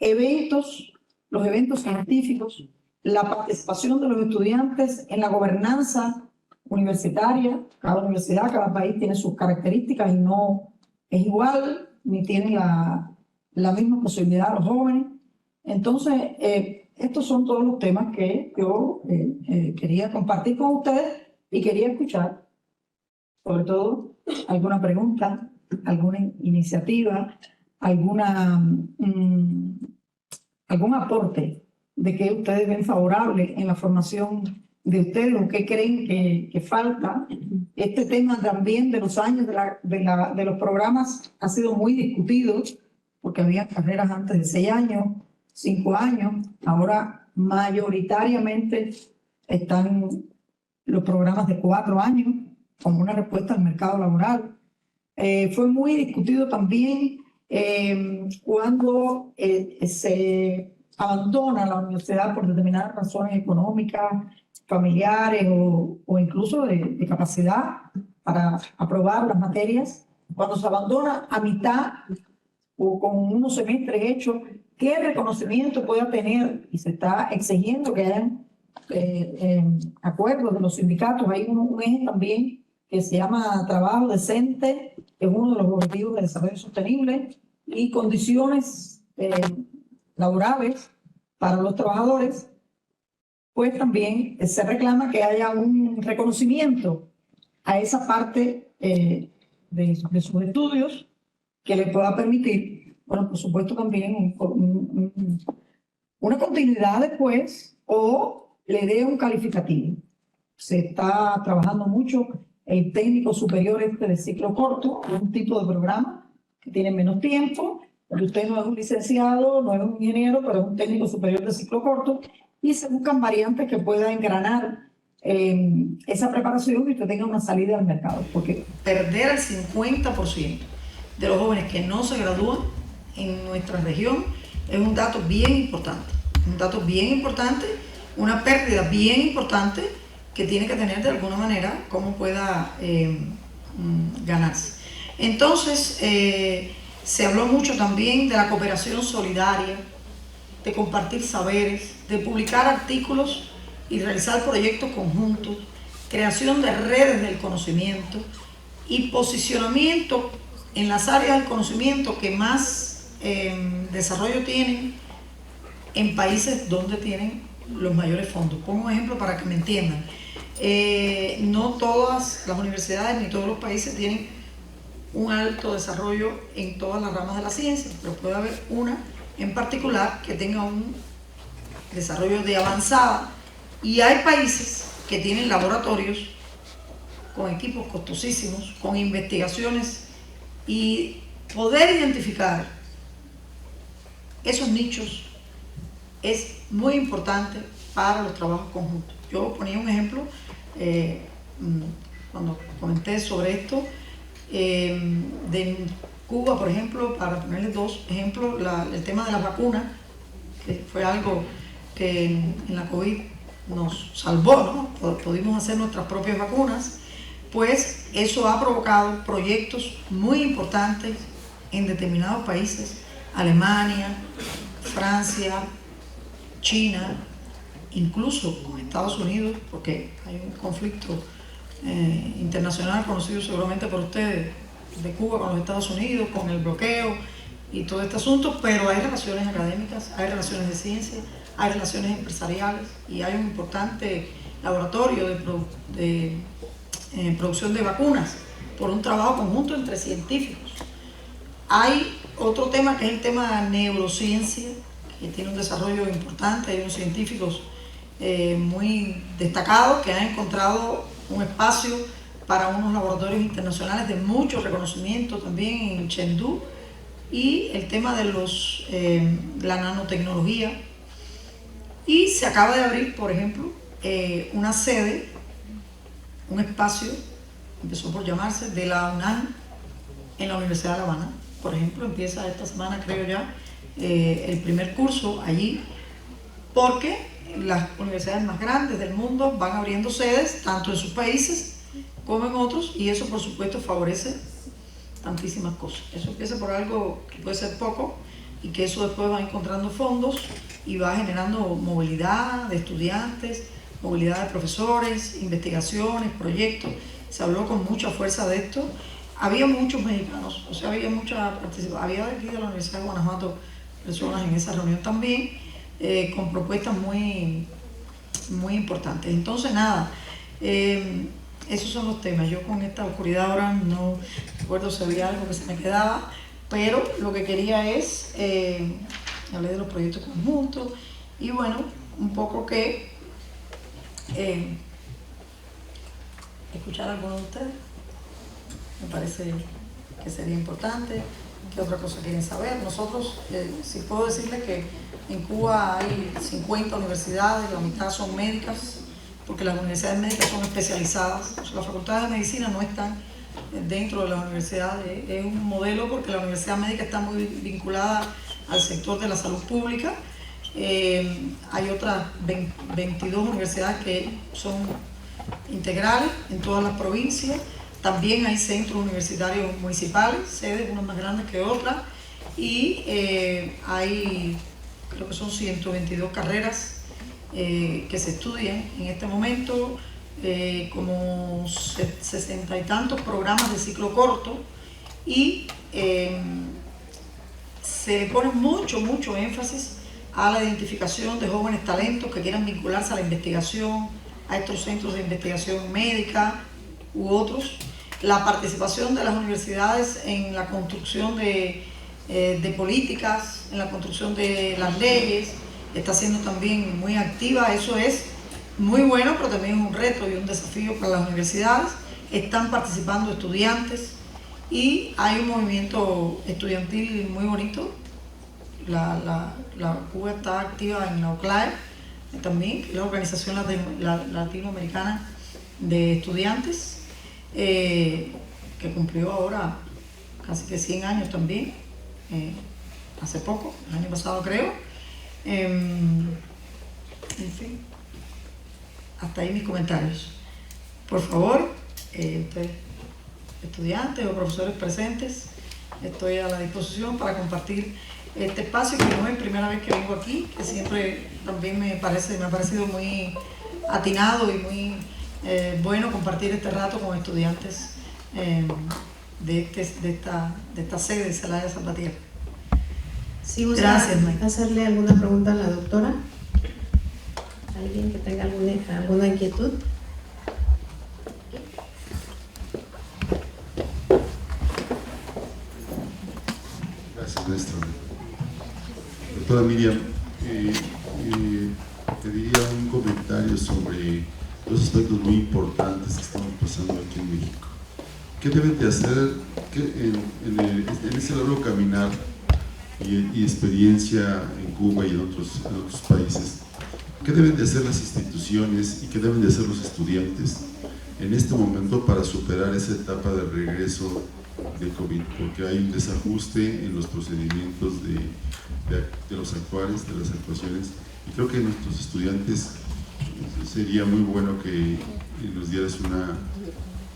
los eventos científicos, la participación de los estudiantes en la gobernanza universitaria. Cada universidad, cada país tiene sus características y no es igual, ni tiene la misma posibilidad los jóvenes. Entonces, estos son todos los temas que yo quería compartir con ustedes y quería escuchar, sobre todo, alguna pregunta, alguna iniciativa, algún aporte de que ustedes ven favorable en la formación de ustedes o qué creen que falta. Este tema también de los años de los programas ha sido muy discutido porque había carreras antes de 6 años, 5 años, ahora mayoritariamente están los programas de 4 años como una respuesta al mercado laboral. Fue muy discutido también cuando se abandona la universidad por determinadas razones económicas, familiares o incluso de capacidad para aprobar las materias. Cuando se abandona a mitad o con unos semestres hechos, ¿qué reconocimiento pueda tener? Y se está exigiendo que hayan acuerdos de los sindicatos. Hay un eje también que se llama trabajo decente, que es uno de los objetivos de desarrollo sostenible, y condiciones laborales para los trabajadores. Pues también se reclama que haya un reconocimiento a esa parte de sus estudios que le pueda permitir, bueno, por supuesto también una continuidad después o le dé un calificativo. Se está trabajando mucho el técnico superior de ciclo corto, un tipo de programa que tiene menos tiempo, porque usted no es un licenciado, no es un ingeniero, pero es un técnico superior de ciclo corto, y se buscan variantes que puedan engranar esa preparación y usted tenga una salida al mercado, porque perder el 50% de los jóvenes que no se gradúan en nuestra región es un dato bien importante, una pérdida bien importante que tiene que tener de alguna manera cómo pueda ganarse. Entonces, se habló mucho también de la cooperación solidaria, de compartir saberes, de publicar artículos y realizar proyectos conjuntos, creación de redes del conocimiento y posicionamiento en las áreas del conocimiento que más desarrollo tienen en países donde tienen los mayores fondos. Pongo un ejemplo para que me entiendan. No todas las universidades ni todos los países tienen un alto desarrollo en todas las ramas de la ciencia, pero puede haber una en particular que tenga un desarrollo de avanzada, y hay países que tienen laboratorios con equipos costosísimos, con investigaciones, y poder identificar esos nichos es muy importante para los trabajos conjuntos. Yo ponía un ejemplo cuando comenté sobre esto de Cuba, por ejemplo, para ponerles 2 ejemplos, el tema de las vacunas, que fue algo que en la COVID nos salvó, ¿no? Pudimos hacer nuestras propias vacunas. Pues eso ha provocado proyectos muy importantes en determinados países, Alemania, Francia, China, incluso con Estados Unidos, porque hay un conflicto internacional conocido seguramente por ustedes, de Cuba con los Estados Unidos, con el bloqueo y todo este asunto, pero hay relaciones académicas, hay relaciones de ciencia, hay relaciones empresariales y hay un importante laboratorio de producción de vacunas por un trabajo conjunto entre científicos. Hay otro tema que es el tema de neurociencia, que tiene un desarrollo importante. Hay unos científicos muy destacados que han encontrado un espacio para unos laboratorios internacionales de mucho reconocimiento también en Chengdu, y el tema de la nanotecnología. Y se acaba de abrir, por ejemplo, una sede, un espacio, empezó por llamarse, de la UNAM en la Universidad de La Habana. Por ejemplo, empieza esta semana, creo ya, el primer curso allí, porque las universidades más grandes del mundo van abriendo sedes, tanto en sus países como en otros, y eso por supuesto favorece tantísimas cosas. Eso empieza por algo que puede ser poco y que eso después va encontrando fondos y va generando movilidad de estudiantes, movilidad de profesores, investigaciones, proyectos. Se habló con mucha fuerza de esto. Había muchos mexicanos, o sea, había mucha participación. Había de aquí de la Universidad de Guanajuato personas en esa reunión también, con propuestas muy importantes. Entonces, nada, esos son los temas. Yo con esta oscuridad ahora no recuerdo si había algo que se me quedaba, pero lo que quería es, hablé de los proyectos conjuntos y bueno, un poco que escuchar a algunos de ustedes. Me parece que sería importante. ¿Qué otra cosa quieren saber? Nosotros, si puedo decirles que en Cuba hay 50 universidades, la mitad son médicas, porque las universidades médicas son especializadas. O sea, las facultades de medicina no están dentro de las universidades. Es un modelo porque la universidad médica está muy vinculada al sector de la salud pública. Hay otras 22 universidades que son integrales en todas las provincias. También hay centros universitarios municipales, sedes, unas más grandes que otras, y hay, creo que son 122 carreras que se estudian en este momento, como 60 y tantos programas de ciclo corto, y se le pone mucho énfasis a la identificación de jóvenes talentos que quieran vincularse a la investigación, a estos centros de investigación médica u otros. La participación de las universidades en la construcción de políticas, en la construcción de las leyes, está siendo también muy activa. Eso es muy bueno, pero también es un reto y un desafío para las universidades. Están participando estudiantes y hay un movimiento estudiantil muy bonito. La Cuba está activa en la OCLAE también, la Organización Latinoamericana de Estudiantes, que cumplió ahora casi que 100 años también, hace poco, el año pasado creo. En fin, hasta ahí mis comentarios. Por favor, ustedes, estudiantes o profesores presentes, estoy a la disposición para compartir este espacio, que no es la primera vez que vengo aquí, que siempre también me ha parecido muy atinado y muy bueno compartir este rato con estudiantes de esta sede de Celaya Salvatierra. Si gusta Gracias, Mike. hacerle alguna pregunta a la doctora, alguien que tenga alguna inquietud. Gracias, maestro. Doctora Miriam, te diría un comentario sobre dos aspectos muy importantes que estamos pasando aquí en México. ¿Qué deben de hacer en ese largo caminar y experiencia en Cuba y en otros países? ¿Qué deben de hacer las instituciones y qué deben de hacer los estudiantes en este momento para superar esa etapa de regreso de COVID? Porque hay un desajuste en los procedimientos de los actuales, de las actuaciones, y creo que nuestros estudiantes sería muy bueno que nos dieras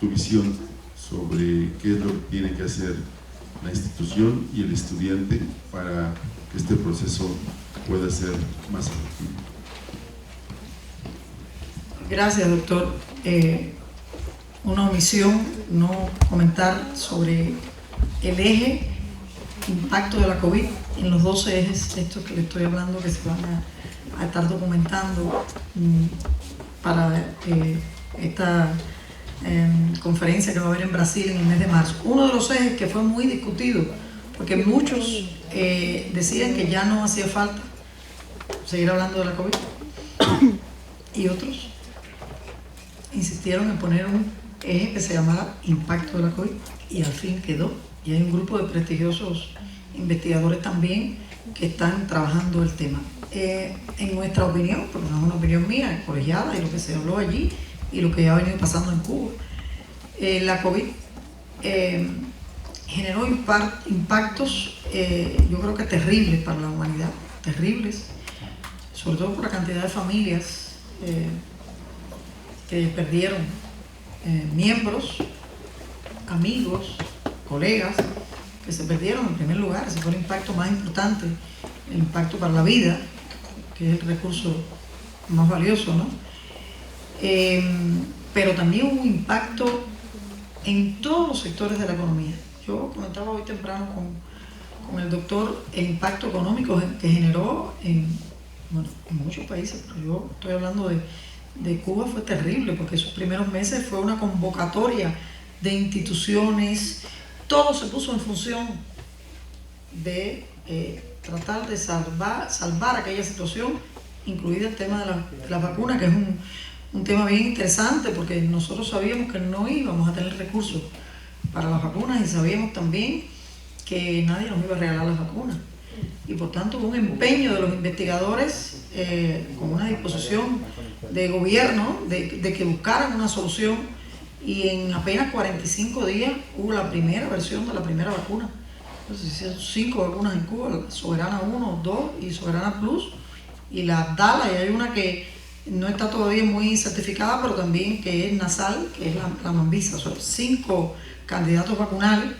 tu visión sobre qué es lo que tiene que hacer la institución y el estudiante para que este proceso pueda ser más efectivo. Gracias, doctor. Una omisión no comentar sobre el eje impacto de la COVID en los 12 ejes estos que le estoy hablando, que se van a estar documentando para esta conferencia que va a haber en Brasil en el mes de marzo. Uno de los ejes que fue muy discutido, porque muchos decían que ya no hacía falta seguir hablando de la COVID, y otros insistieron en poner un eje que se llamara impacto de la COVID, y al fin quedó. Y hay un grupo de prestigiosos investigadores también que están trabajando el tema. En nuestra opinión, porque no es una opinión mía, es colegiada, y lo que se habló allí y lo que ya ha venido pasando en Cuba, la COVID generó impactos, yo creo que terribles para la humanidad, terribles, sobre todo por la cantidad de familias que perdieron miembros, amigos, colegas que se perdieron en primer lugar. Ese fue el impacto más importante, el impacto para la vida, que es el recurso más valioso, ¿no? Pero también hubo un impacto en todos los sectores de la economía. Yo comentaba hoy temprano con el doctor el impacto económico que generó en muchos países, pero yo estoy hablando de Cuba. Fue terrible porque esos primeros meses fue una convocatoria de instituciones, todo se puso en función de tratar de salvar aquella situación, incluido el tema de la vacuna, que es un tema bien interesante, porque nosotros sabíamos que no íbamos a tener recursos para las vacunas y sabíamos también que nadie nos iba a regalar las vacunas. Y por tanto hubo un empeño de los investigadores con una disposición de gobierno de que buscaran una solución, y en apenas 45 días hubo la primera versión de la primera vacuna. Entonces se hicieron 5 vacunas en Cuba, la Soberana 1, 2 y Soberana Plus, y la Abdala, y hay una que no está todavía muy certificada, pero también que es nasal, que es la Mambisa. Son 5 candidatos vacunales.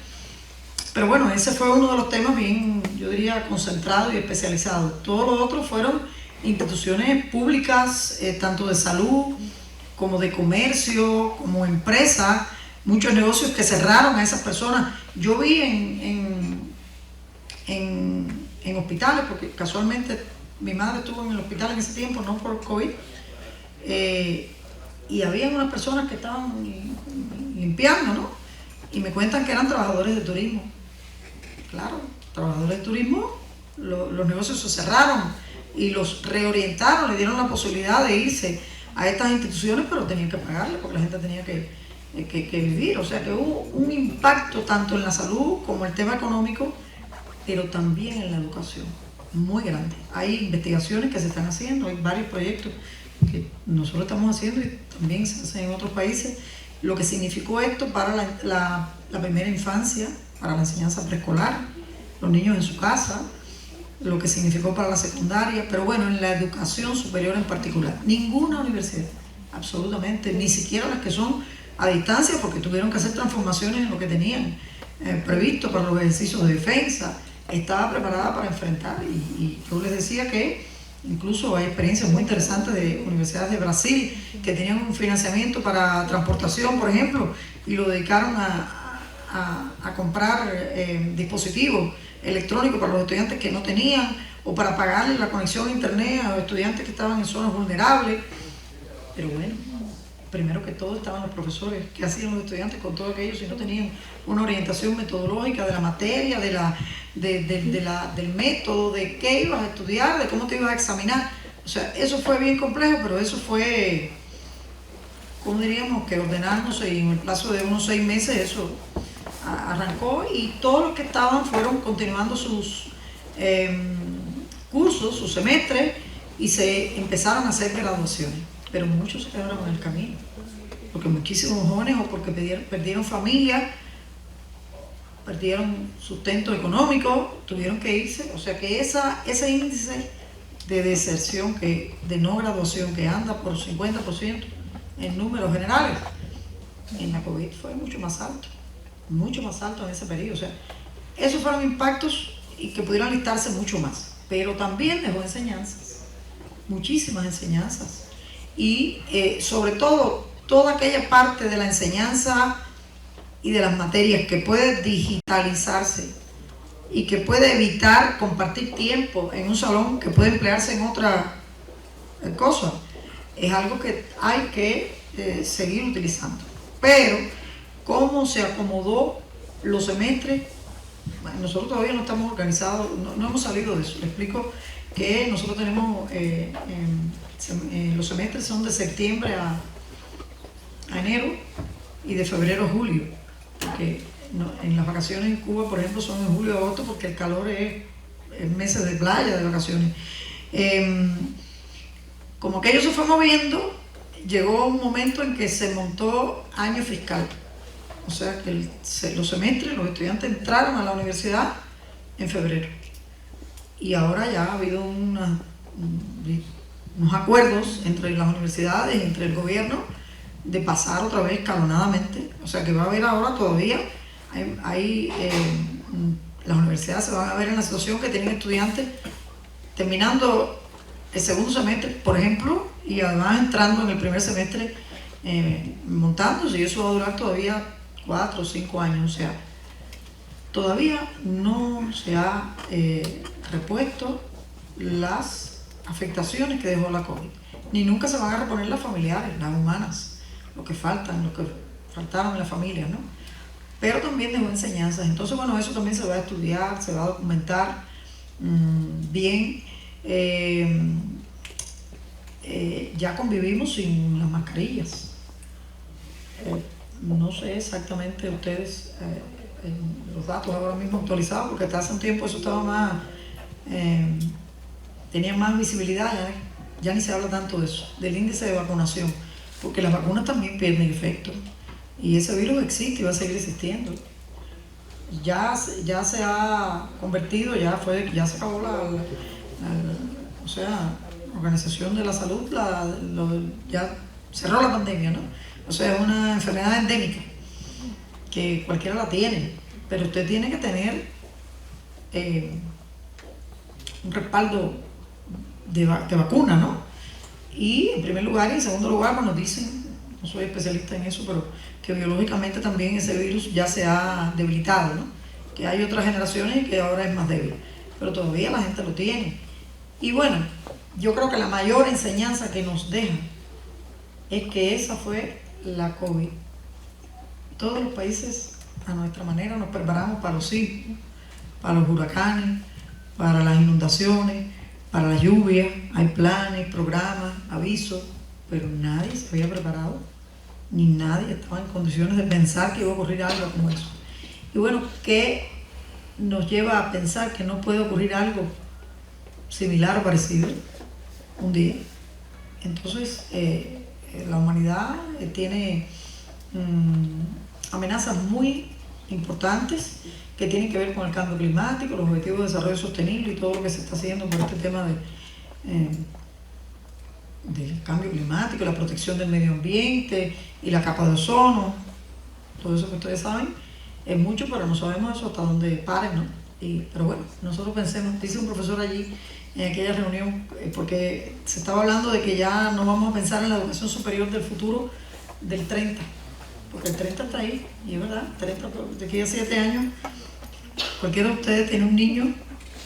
Pero bueno, ese fue uno de los temas bien, yo diría, concentrados y especializados. Todos los otros fueron instituciones públicas, tanto de salud como de comercio, como empresas, muchos negocios que cerraron a esas personas. Yo vi en hospitales, porque casualmente mi madre estuvo en el hospital en ese tiempo, no por COVID, y había unas personas que estaban limpiando, ¿no? Y me cuentan que eran trabajadores de turismo. Claro, trabajadores de turismo, los negocios se cerraron y los reorientaron, le dieron la posibilidad de irse a estas instituciones, pero tenían que pagarle porque la gente tenía que vivir. O sea que hubo un impacto tanto en la salud como el tema económico, pero también en la educación, muy grande. Hay investigaciones que se están haciendo, hay varios proyectos que nosotros estamos haciendo y también se hacen en otros países. Lo que significó esto para la primera infancia, para la enseñanza preescolar, los niños en su casa, lo que significó para la secundaria, pero bueno, en la educación superior en particular. Ninguna universidad, absolutamente, ni siquiera las que son a distancia, porque tuvieron que hacer transformaciones en lo que tenían previsto para los ejercicios de defensa, estaba preparada para enfrentar. Y yo les decía que incluso hay experiencias muy interesantes de universidades de Brasil que tenían un financiamiento para transportación, por ejemplo, y lo dedicaron a comprar dispositivos electrónicos para los estudiantes que no tenían, o para pagarle la conexión a internet a los estudiantes que estaban en zonas vulnerables. Pero bueno, primero que todo estaban los profesores. ¿Qué hacían los estudiantes con todo aquello si no tenían una orientación metodológica de la materia, del método, de qué ibas a estudiar, de cómo te ibas a examinar? O sea, eso fue bien complejo, pero eso fue, ¿cómo diríamos? Que ordenándose, y en el plazo de unos 6 meses eso arrancó, y todos los que estaban fueron continuando sus cursos, sus semestres, y se empezaron a hacer graduaciones. Pero muchos se quedaron en el camino, porque muchísimos jóvenes, o porque perdieron familia, perdieron sustento económico, tuvieron que irse. O sea que ese índice de deserción, de no graduación, que anda por 50% en números generales, en la COVID fue mucho más alto en ese periodo. O sea, esos fueron impactos, y que pudieran listarse mucho más, pero también dejó enseñanzas, muchísimas enseñanzas, y sobre todo toda aquella parte de la enseñanza y de las materias que puede digitalizarse y que puede evitar compartir tiempo en un salón, que puede emplearse en otra cosa, es algo que hay que seguir utilizando. Pero cómo se acomodó los semestres, bueno, nosotros todavía no estamos organizados, no hemos salido de eso. Le explico que nosotros tenemos los semestres son de septiembre a enero, y de febrero a julio, porque en las vacaciones en Cuba, por ejemplo, son en julio y agosto, porque el calor es meses de playa, de vacaciones. Como aquello se fue moviendo, llegó un momento en que se montó año fiscal. O sea que los semestres, los estudiantes entraron a la universidad en febrero. Y ahora ya ha habido unos acuerdos entre las universidades, entre el gobierno, de pasar otra vez escalonadamente. O sea que va a haber ahora todavía, las universidades se van a ver en la situación que tienen estudiantes terminando el segundo semestre, por ejemplo, y además entrando en el primer semestre montándose, y eso va a durar todavía 4 o 5 años. O sea, todavía no se ha repuesto las afectaciones que dejó la COVID, ni nunca se van a reponer las familiares, las humanas, lo que faltaron en la familia, ¿no? Pero también dejó enseñanzas. Entonces, bueno, eso también se va a estudiar, se va a documentar bien. Ya convivimos sin las mascarillas. No sé exactamente ustedes los datos ahora mismo actualizados, porque hasta hace un tiempo eso estaba más, tenía más visibilidad, ya ni se habla tanto de eso, del índice de vacunación, porque las vacunas también pierden efecto y ese virus existe y va a seguir existiendo. Ya se ha convertido, ya se acabó la Organización de la Salud, ya cerró la pandemia, ¿no? O sea, es una enfermedad endémica que cualquiera la tiene, pero usted tiene que tener un respaldo de vacuna, ¿no? Y en primer lugar y en segundo lugar, bueno, dicen, no soy especialista en eso, pero que biológicamente también ese virus ya se ha debilitado, ¿no? Que hay otras generaciones y que ahora es más débil, pero todavía la gente lo tiene. Y bueno, yo creo que la mayor enseñanza que nos deja es que esa fue la COVID. Todos los países, a nuestra manera, nos preparamos para los sismos, para los huracanes, para las inundaciones, para la lluvia. Hay planes, programas, avisos, pero nadie se había preparado, ni nadie estaba en condiciones de pensar que iba a ocurrir algo como eso. Y bueno, ¿qué nos lleva a pensar que no puede ocurrir algo similar o parecido un día? Entonces, la humanidad tiene amenazas muy importantes que tienen que ver con el cambio climático, los objetivos de desarrollo sostenible y todo lo que se está haciendo por este tema del cambio climático, la protección del medio ambiente y la capa de ozono. Todo eso que ustedes saben es mucho, pero no sabemos eso hasta dónde paren, ¿no? Pero bueno, nosotros pensemos, dice un profesor allí en aquella reunión, porque se estaba hablando de que ya no vamos a pensar en la educación superior del futuro del 30, porque el 30 está ahí, y es verdad, 30, de aquí a 7 años, cualquiera de ustedes tiene un niño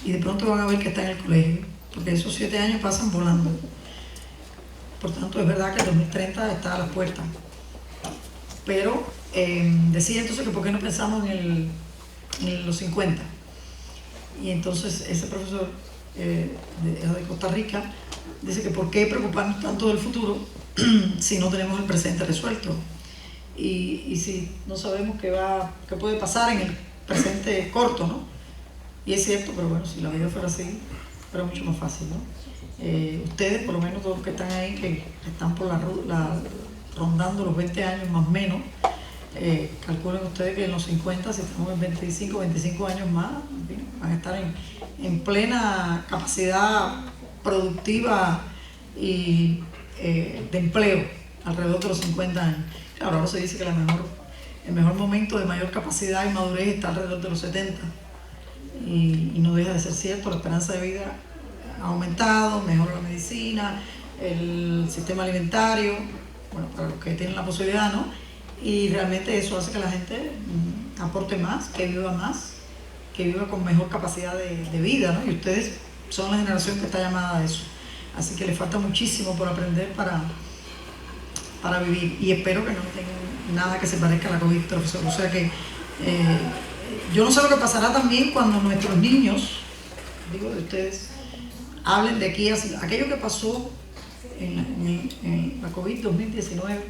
y de pronto van a ver que está en el colegio, porque esos 7 años pasan volando. Por tanto, es verdad que el 2030 está a las puertas. Pero decía entonces que por qué no pensamos en los 50. Y entonces ese profesor de Costa Rica dice que por qué preocuparnos tanto del futuro si no tenemos el presente resuelto. Y si no sabemos qué puede pasar en el presente corto, ¿no? Y es cierto, pero bueno, si la vida fuera así, fuera mucho más fácil, ¿no? Ustedes, por lo menos todos los que están ahí, que están por rondando los 20 años más o menos, calculen ustedes que en los 50, si estamos en 25 años más, van a estar en plena capacidad productiva y de empleo alrededor de los 50 años. Claro, ahora se dice que el mejor momento de mayor capacidad y madurez está alrededor de los 70 y no deja de ser cierto. La esperanza de vida ha aumentado, mejora la medicina, el sistema alimentario, bueno, para los que tienen la posibilidad, ¿no? Y realmente eso hace que la gente aporte más, que viva con mejor capacidad de vida, ¿no? Y ustedes son la generación que está llamada a eso. Así que les falta muchísimo por aprender para vivir. Y espero que no tengan nada que se parezca a la COVID, profesor. O sea que yo no sé lo que pasará también cuando nuestros niños, digo de ustedes, hablen de aquí así. Aquello que pasó en la COVID 2019,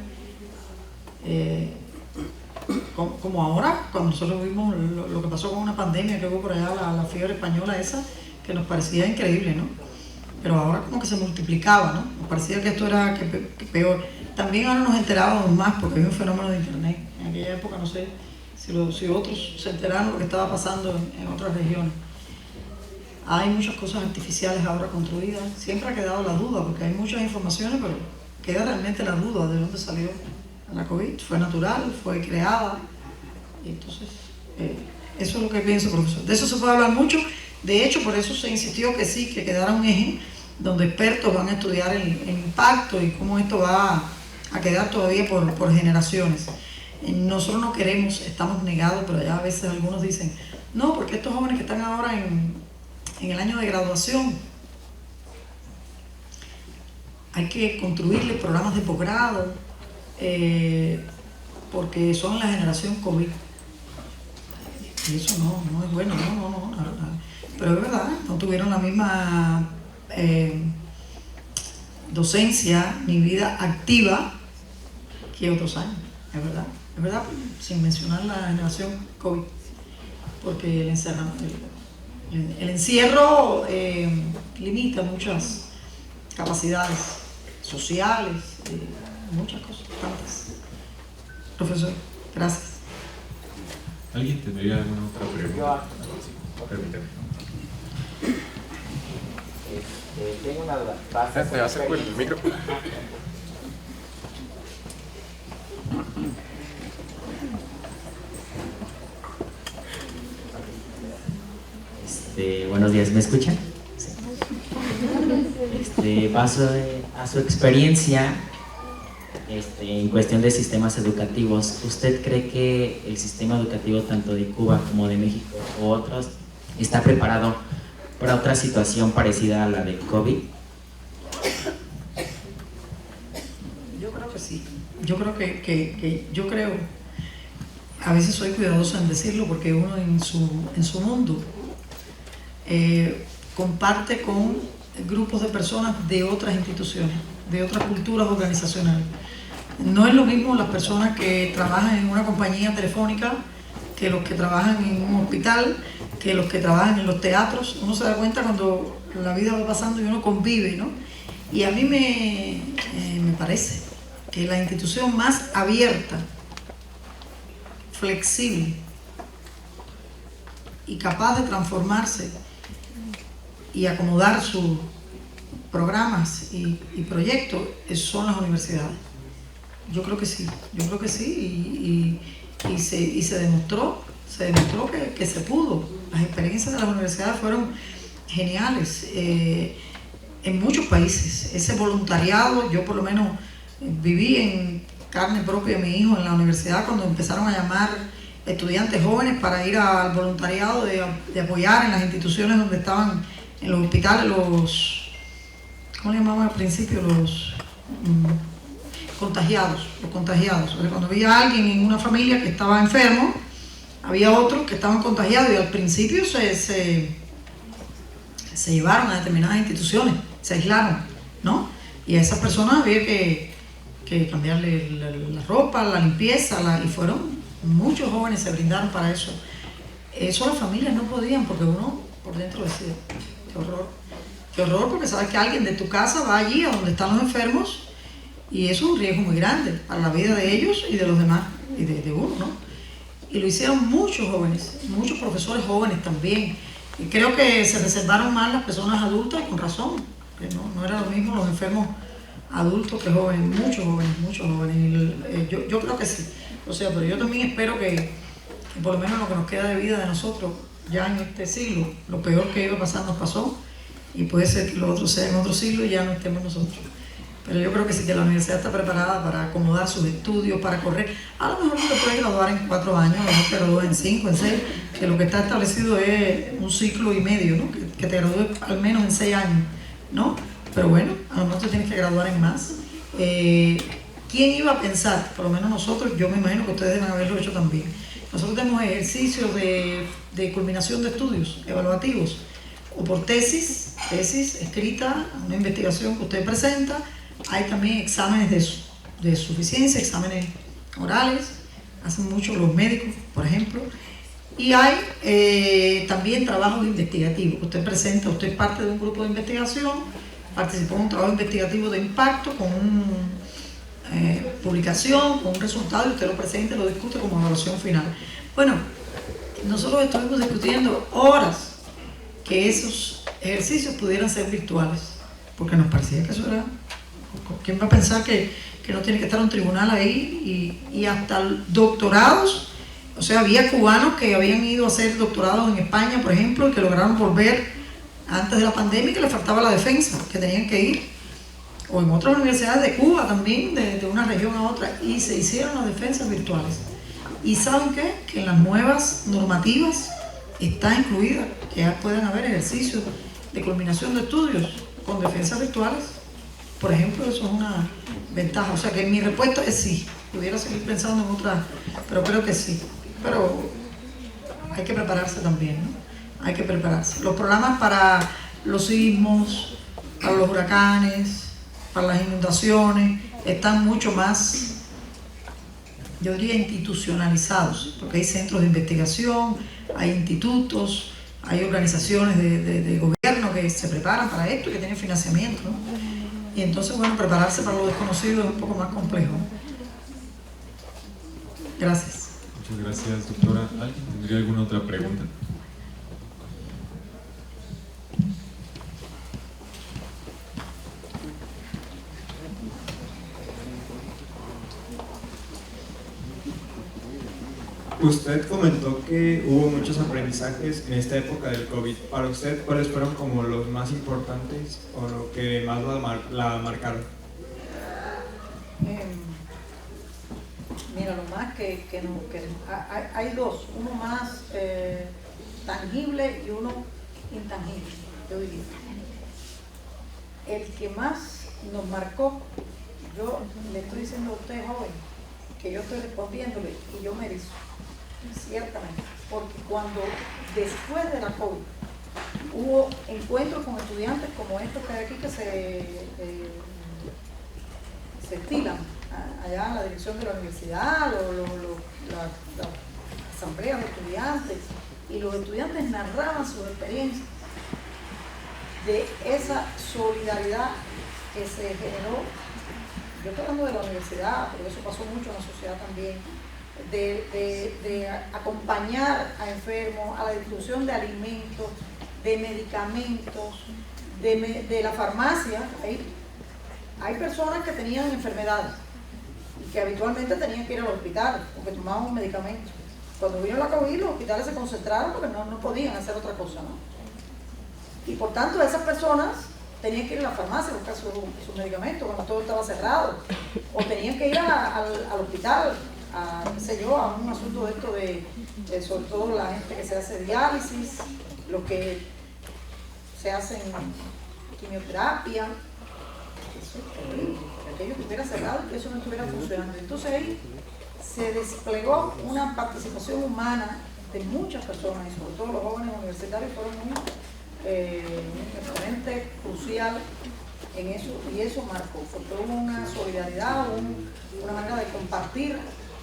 como ahora, cuando nosotros vimos lo que pasó con una pandemia que hubo por allá, la fiebre española esa, que nos parecía increíble, ¿no? Pero ahora como que se multiplicaba, ¿no? Nos parecía que esto era que peor. También ahora nos enterábamos más porque hay un fenómeno de internet. En aquella época no sé si otros se enteraron de lo que estaba pasando en otras regiones. Hay muchas cosas artificiales ahora construidas. Siempre ha quedado la duda, porque hay muchas informaciones, pero queda realmente la duda de dónde salió la COVID. Fue natural, fue creada. Y entonces Eso es lo que pienso, profesor. De eso se puede hablar mucho. De hecho, por eso se insistió que sí, que quedara un eje donde expertos van a estudiar el impacto y cómo esto va a quedar todavía por generaciones. Nosotros no queremos, estamos negados, pero ya a veces algunos dicen, no, porque estos jóvenes que están ahora en el año de graduación, hay que construirles programas de posgrado, porque son la generación COVID. Y eso no es bueno, no, la verdad. Pero es verdad, no tuvieron la misma docencia ni vida activa que otros años, es verdad, sin mencionar la generación COVID, porque el encierro limita muchas capacidades sociales, muchas cosas, tantas. Profesor, gracias. ¿Alguien tendría alguna otra pregunta? Permítame. Tengo una duda. ¿Me acerco el micrófono? Buenos días, ¿me escuchan? Sí. Paso a su experiencia en cuestión de sistemas educativos. ¿Usted cree que el sistema educativo tanto de Cuba como de México u otros está preparado para otra situación parecida a la de COVID? Yo creo que sí. Yo creo, a veces soy cuidadosa en decirlo porque uno en su mundo comparte con grupos de personas de otras instituciones, de otras culturas organizacionales. No es lo mismo las personas que trabajan en una compañía telefónica que los que trabajan en un hospital, que los que trabajan en los teatros. Uno se da cuenta cuando la vida va pasando y uno convive, ¿no? Y a mí me parece que la institución más abierta, flexible y capaz de transformarse y acomodar sus programas y proyectos son las universidades. Yo creo que sí, y se demostró que se pudo. Las experiencias de las universidades fueron geniales en muchos países. Ese voluntariado, yo por lo menos viví en carne propia de mi hijo en la universidad cuando empezaron a llamar estudiantes jóvenes para ir al voluntariado de apoyar en las instituciones donde estaban, en los hospitales, ¿cómo le llamaban al principio? Los contagiados. O sea, cuando había alguien en una familia que estaba enfermo, había otros que estaban contagiados y al principio se llevaron a determinadas instituciones, se aislaron, ¿no? Y a esas personas había que cambiarle la ropa, la limpieza, y fueron muchos jóvenes se brindaron para eso. Eso las familias no podían porque uno por dentro decía, qué horror, porque sabes que alguien de tu casa va allí a donde están los enfermos y eso es un riesgo muy grande para la vida de ellos y de los demás, y de uno, ¿no? Y lo hicieron muchos jóvenes, muchos profesores jóvenes también. Y creo que se reservaron más las personas adultas, con razón, que no era lo mismo los enfermos adultos que jóvenes, muchos jóvenes. Y yo creo que sí. O sea, pero yo también espero que por lo menos lo que nos queda de vida de nosotros, ya en este siglo, lo peor que iba a pasar nos pasó, y puede ser que lo otro sea en otro siglo y ya no estemos nosotros. Pero yo creo que sí, que la universidad está preparada para acomodar sus estudios, para correr. A lo mejor no te puedes graduar en 4 años, a lo mejor te gradúas en 5, en 6, que lo que está establecido es un ciclo y medio, ¿no? Que te gradúes al menos en 6 años, ¿no? Pero bueno, a lo mejor te tienes que graduar en más. ¿Quién iba a pensar? Por lo menos nosotros, yo me imagino que ustedes deben haberlo hecho también. Nosotros tenemos ejercicios de culminación de estudios evaluativos, o por tesis escrita, una investigación que usted presenta. Hay también exámenes de suficiencia, exámenes orales, hacen mucho los médicos, por ejemplo. Y hay también trabajos investigativos. Usted es parte de un grupo de investigación, participó en un trabajo investigativo de impacto con una publicación, con un resultado, y usted lo presenta y lo discute como evaluación final. Bueno, nosotros estuvimos discutiendo horas que esos ejercicios pudieran ser virtuales, porque nos parecía que eso era... ¿Quién va a pensar que no tiene que estar un tribunal ahí? Y hasta doctorados O sea, había cubanos que habían ido a hacer doctorado en España, por ejemplo, y que lograron volver antes de la pandemia y que les faltaba la defensa, que tenían que ir, o en otras universidades de Cuba también, de una región a otra, y se hicieron las defensas virtuales. Y ¿saben qué? Que en las nuevas normativas está incluida que ya pueden haber ejercicios de culminación de estudios con defensas virtuales. Por ejemplo, eso es una ventaja. O sea que mi respuesta es sí. Pudiera seguir pensando en otra, pero creo que sí. Pero hay que prepararse también, ¿no? Hay que prepararse. Los programas para los sismos, para los huracanes, para las inundaciones, están mucho más, yo diría, institucionalizados, porque hay centros de investigación, hay institutos, hay organizaciones de gobierno que se preparan para esto y que tienen financiamiento, ¿no? Y entonces, bueno, prepararse para lo desconocido es un poco más complejo. Gracias. Muchas gracias, doctora. ¿Alguien tendría alguna otra pregunta? Usted comentó que hubo muchos aprendizajes en esta época del COVID. Para usted, ¿cuáles fueron como los más importantes o lo que más la marcaron? Mira, lo más hay dos, uno más tangible y uno intangible, yo diría. El que más nos marcó, yo le estoy diciendo a usted, joven, que yo estoy respondiéndole y yo me erizo, ciertamente, porque cuando después de la COVID hubo encuentros con estudiantes como estos que hay aquí que se estilan allá en la dirección de la universidad, la asamblea de estudiantes, y los estudiantes narraban sus experiencias de esa solidaridad que se generó. Yo estoy hablando de la universidad, pero eso pasó mucho en la sociedad también, de acompañar a enfermos, a la distribución de alimentos, de medicamentos, de la farmacia. Hay personas que tenían enfermedades y que habitualmente tenían que ir al hospital porque tomaban un medicamento. Cuando vino la COVID, los hospitales se concentraron porque no podían hacer otra cosa, ¿no? Y por tanto, esas personas tenían que ir a la farmacia a buscar su medicamento cuando todo estaba cerrado, o tenían que ir al hospital, qué sé yo, a un asunto de esto de sobre todo la gente que se hace diálisis, los que se hacen quimioterapia. Eso es terrible, que aquello estuviera cerrado y que eso no estuviera funcionando. Entonces ahí se desplegó una participación humana de muchas personas, y sobre todo los jóvenes universitarios fueron un exponente crucial en eso, y eso marcó, fue toda una solidaridad, una manera de compartir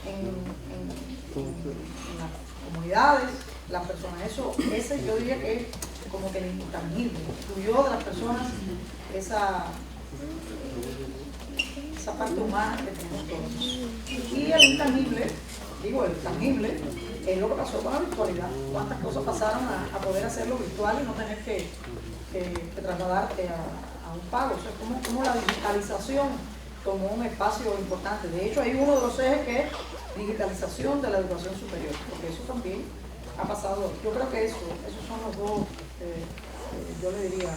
en las comunidades, las personas. Ese yo diría que es como que el intangible, incluyó de las personas esa parte humana que tenemos todos. Y el intangible, el tangible, es lo que pasó con la virtualidad. Cuántas cosas pasaron a poder hacerlo virtual y no tener que trasladarte a un pago. O sea, como la digitalización tomó un espacio importante. De hecho, hay uno de los ejes que es digitalización de la educación superior, porque eso también ha pasado. Yo creo que esos son los dos, yo le diría,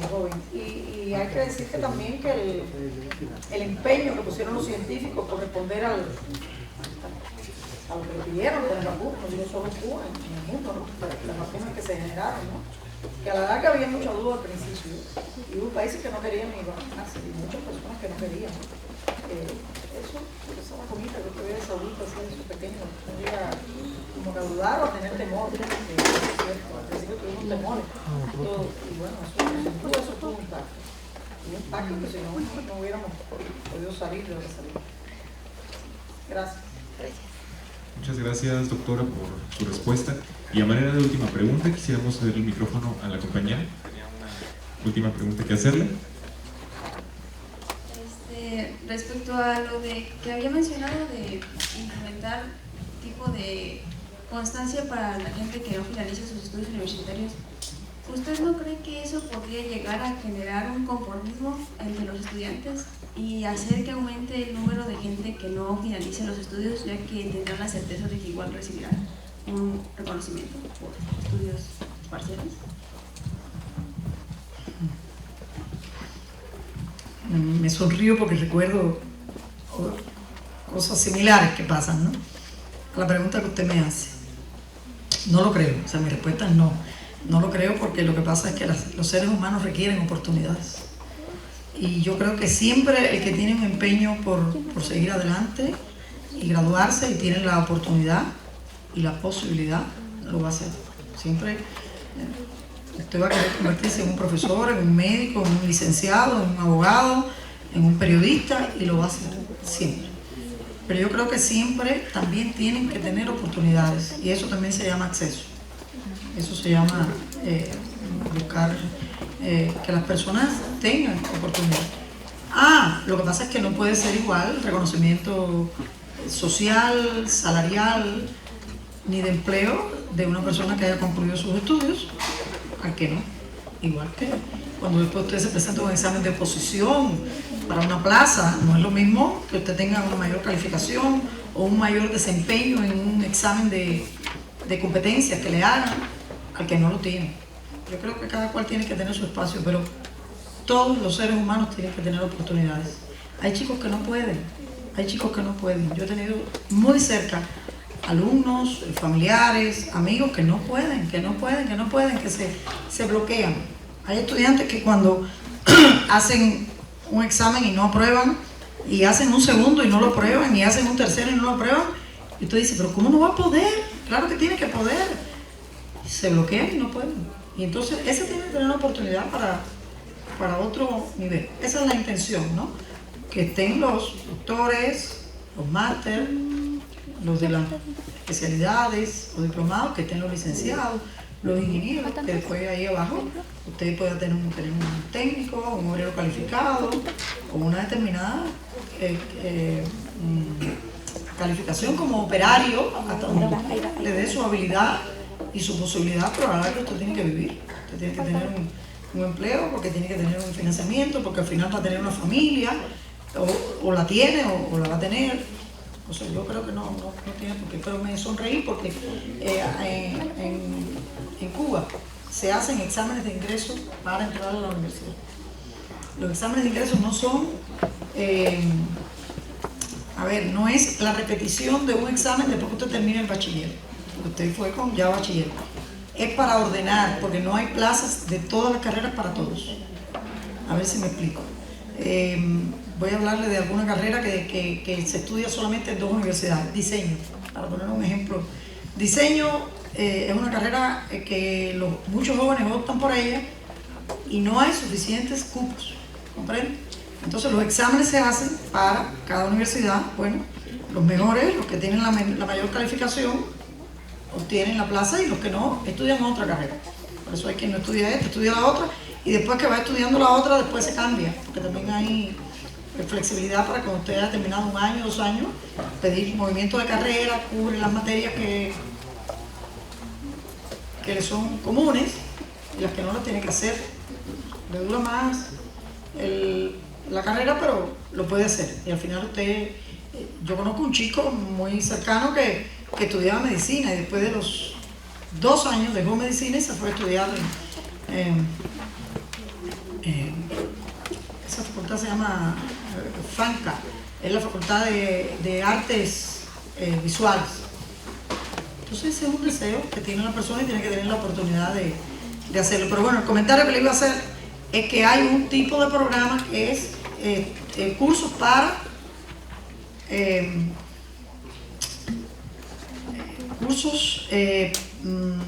joven. Y hay que decir que también que el empeño que pusieron los científicos por responder a lo que le pidieron con la vacuna, no digo solo Cuba, en el mundo, ¿no? Las vacunas que se generaron, ¿no? Que a la larga había mucha duda al principio, y hubo países que no querían ni vacunarse, y muchas personas que no querían. Esa vacunita que usted ve de Saudita, así de su pequeño, no llega como que a dudar o a tener temor, es cierto, al principio tuvimos temores, y bueno, eso tuvo un impacto. Un impacto que si no hubiéramos podido salir de lo que salimos. Gracias. Muchas gracias, doctora, por su respuesta. Y a manera de última pregunta, quisiéramos ceder el micrófono a la compañera. Tenía una última pregunta que hacerle. Respecto a lo que había mencionado de implementar tipo de constancia para la gente que no finaliza sus estudios universitarios, ¿usted no cree que eso podría llegar a generar un conformismo entre los estudiantes? y hacer que aumente el número de gente que no finalice los estudios, ya que tendrán la certeza de que igual recibirán un reconocimiento por estudios parciales. Me sonrío porque recuerdo cosas similares que pasan, ¿no? A la pregunta que usted me hace. No lo creo, o sea, mi respuesta es no. No lo creo porque lo que pasa es que los seres humanos requieren oportunidades. Y yo creo que siempre el que tiene un empeño por seguir adelante y graduarse y tiene la oportunidad y la posibilidad, lo va a hacer. Siempre usted va a querer convertirse en un profesor, en un médico, en un licenciado, en un abogado, en un periodista, y lo va a hacer siempre. Pero yo creo que siempre también tienen que tener oportunidades, y eso también se llama acceso. Eso se llama buscar que las personas tengan oportunidades. Lo que pasa es que no puede ser igual el reconocimiento social, salarial, ni de empleo de una persona que haya concluido sus estudios al que no. Igual que cuando después usted se presenta un examen de oposición para una plaza, no es lo mismo que usted tenga una mayor calificación o un mayor desempeño en un examen de competencias que le hagan al que no lo tiene. Yo creo que cada cual tiene que tener su espacio, pero todos los seres humanos tienen que tener oportunidades. Hay chicos que no pueden, Yo he tenido muy cerca alumnos, familiares, amigos que no pueden, que se bloquean. Hay estudiantes que cuando hacen un examen y no aprueban, y hacen un segundo y no lo aprueban, y hacen un tercero y no lo aprueban, y usted dice, pero ¿cómo no va a poder? Claro que tiene que poder. Y se bloquean y no pueden. Y entonces ese tiene que tener una oportunidad para otro nivel. Esa es la intención, ¿no? Que estén los doctores, los máster, los de las especialidades o diplomados, que estén los licenciados, los ingenieros, que después ahí abajo usted pueda tener un técnico, un obrero calificado o una determinada calificación como operario, hasta donde le dé su habilidad y su posibilidad, pero a la que usted tiene que vivir. Usted tiene que tener un empleo, porque tiene que tener un financiamiento, porque al final va a tener una familia, o la tiene o la va a tener. O sea, yo creo que no tiene por qué, pero me sonreí porque en Cuba se hacen exámenes de ingreso para entrar a la universidad. Los exámenes de ingreso no son, no es la repetición de un examen después que usted termine el bachiller, porque usted fue con ya bachiller. Es para ordenar, porque no hay plazas de todas las carreras para todos. A ver si me explico. Voy a hablarle de alguna carrera que se estudia solamente en 2 universidades. Diseño, para poner un ejemplo. Diseño es una carrera que muchos jóvenes optan por ella y no hay suficientes cupos, ¿comprende? Entonces los exámenes se hacen para cada universidad. Bueno, los mejores, los que tienen la mayor calificación, obtienen la plaza, y los que no estudian otra carrera. Por eso hay quien no estudia esta, estudia la otra, y después que va estudiando la otra, después se cambia, porque también hay flexibilidad para cuando usted haya terminado 1 año, 2 años, pedir movimiento de carrera, cubre las materias que le son comunes, y las que no las tiene que hacer. Le dura más la carrera, pero lo puede hacer. Y al final yo conozco un chico muy cercano que estudiaba medicina, y después de los 2 años dejó medicina y se fue a estudiar esa facultad se llama FANCA, es la Facultad de Artes Visuales. Entonces ese es un deseo que tiene la persona y tiene que tener la oportunidad de hacerlo. Pero bueno, el comentario que le iba a hacer es que hay un tipo de programa que es cursos para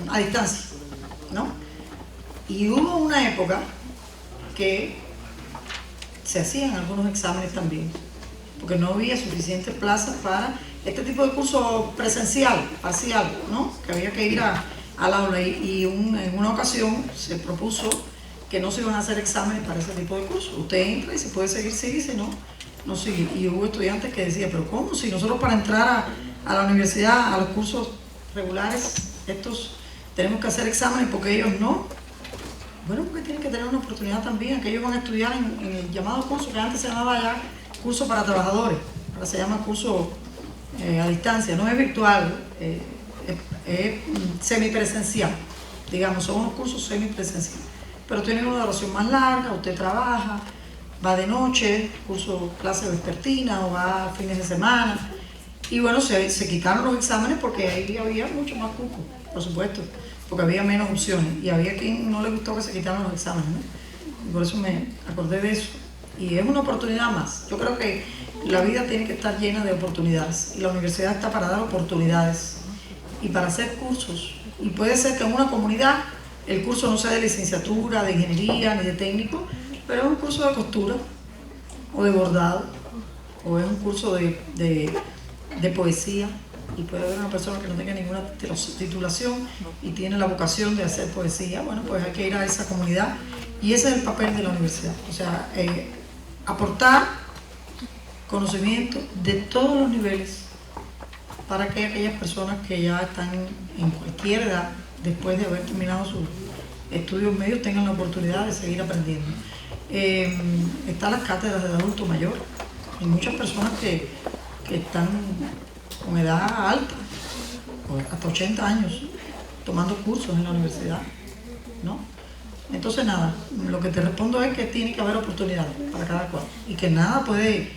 a distancia, ¿no? Y hubo una época que se hacían algunos exámenes también, porque no había suficientes plazas para este tipo de curso presencial, parcial, ¿no? Que había que ir al aula, y en una ocasión se propuso que no se iban a hacer exámenes para ese tipo de cursos. Usted entra y se puede seguir, sigue, si no, no sigue. Y hubo estudiantes que decían, pero ¿cómo? Si nosotros para entrar a la universidad, a los cursos regulares, estos, tenemos que hacer exámenes, porque ellos no. Bueno, porque tienen que tener una oportunidad también, que ellos van a estudiar en el llamado curso que antes se llamaba ya curso para trabajadores, ahora se llama curso a distancia, no es virtual, es semipresencial, digamos, son unos cursos semipresenciales, pero tienen una duración más larga, usted trabaja, va de noche, curso clase vespertina o va fines de semana, y bueno, se quitaron los exámenes porque ahí había mucho más cupo, por supuesto, porque había menos opciones, y había quien no le gustó que se quitaran los exámenes, ¿no? Y por eso me acordé de eso, y es una oportunidad más. Yo creo que la vida tiene que estar llena de oportunidades, y la universidad está para dar oportunidades, y para hacer cursos, y puede ser que en una comunidad el curso no sea de licenciatura, de ingeniería, ni de técnico, pero es un curso de costura, o de bordado, o es un curso de poesía, y puede haber una persona que no tenga ninguna titulación y tiene la vocación de hacer poesía. Bueno, pues hay que ir a esa comunidad, y ese es el papel de la universidad, o sea, aportar conocimiento de todos los niveles para que aquellas personas que ya están en cualquier edad, después de haber terminado sus estudios medios, tengan la oportunidad de seguir aprendiendo. Están las cátedras de adulto mayor, y muchas personas que están con edad alta, hasta 80 años, tomando cursos en la universidad, ¿no? Entonces nada, lo que te respondo es que tiene que haber oportunidades para cada cual, y que nada puede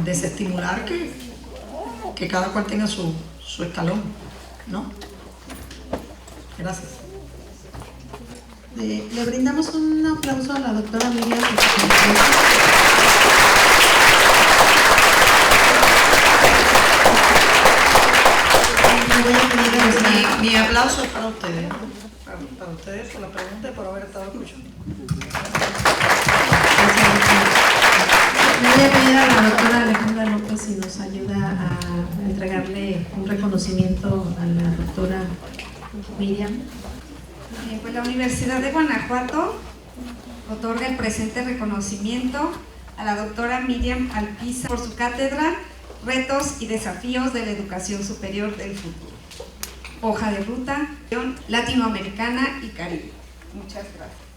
desestimular que cada cual tenga su escalón, ¿no? Gracias. Le brindamos un aplauso a la doctora Miriam. Mi aplauso es para ustedes, ¿no? Para ustedes por la pregunta y por haber estado escuchando. Le voy a pedir a la doctora Alejandra López si nos ayuda a entregarle un reconocimiento a la doctora Miriam. Pues la Universidad de Guanajuato otorga el presente reconocimiento a la doctora Miriam Alpizar por su cátedra Retos y Desafíos de la Educación Superior del Futuro. Hoja de ruta, latinoamericana y Caribe. Muchas gracias.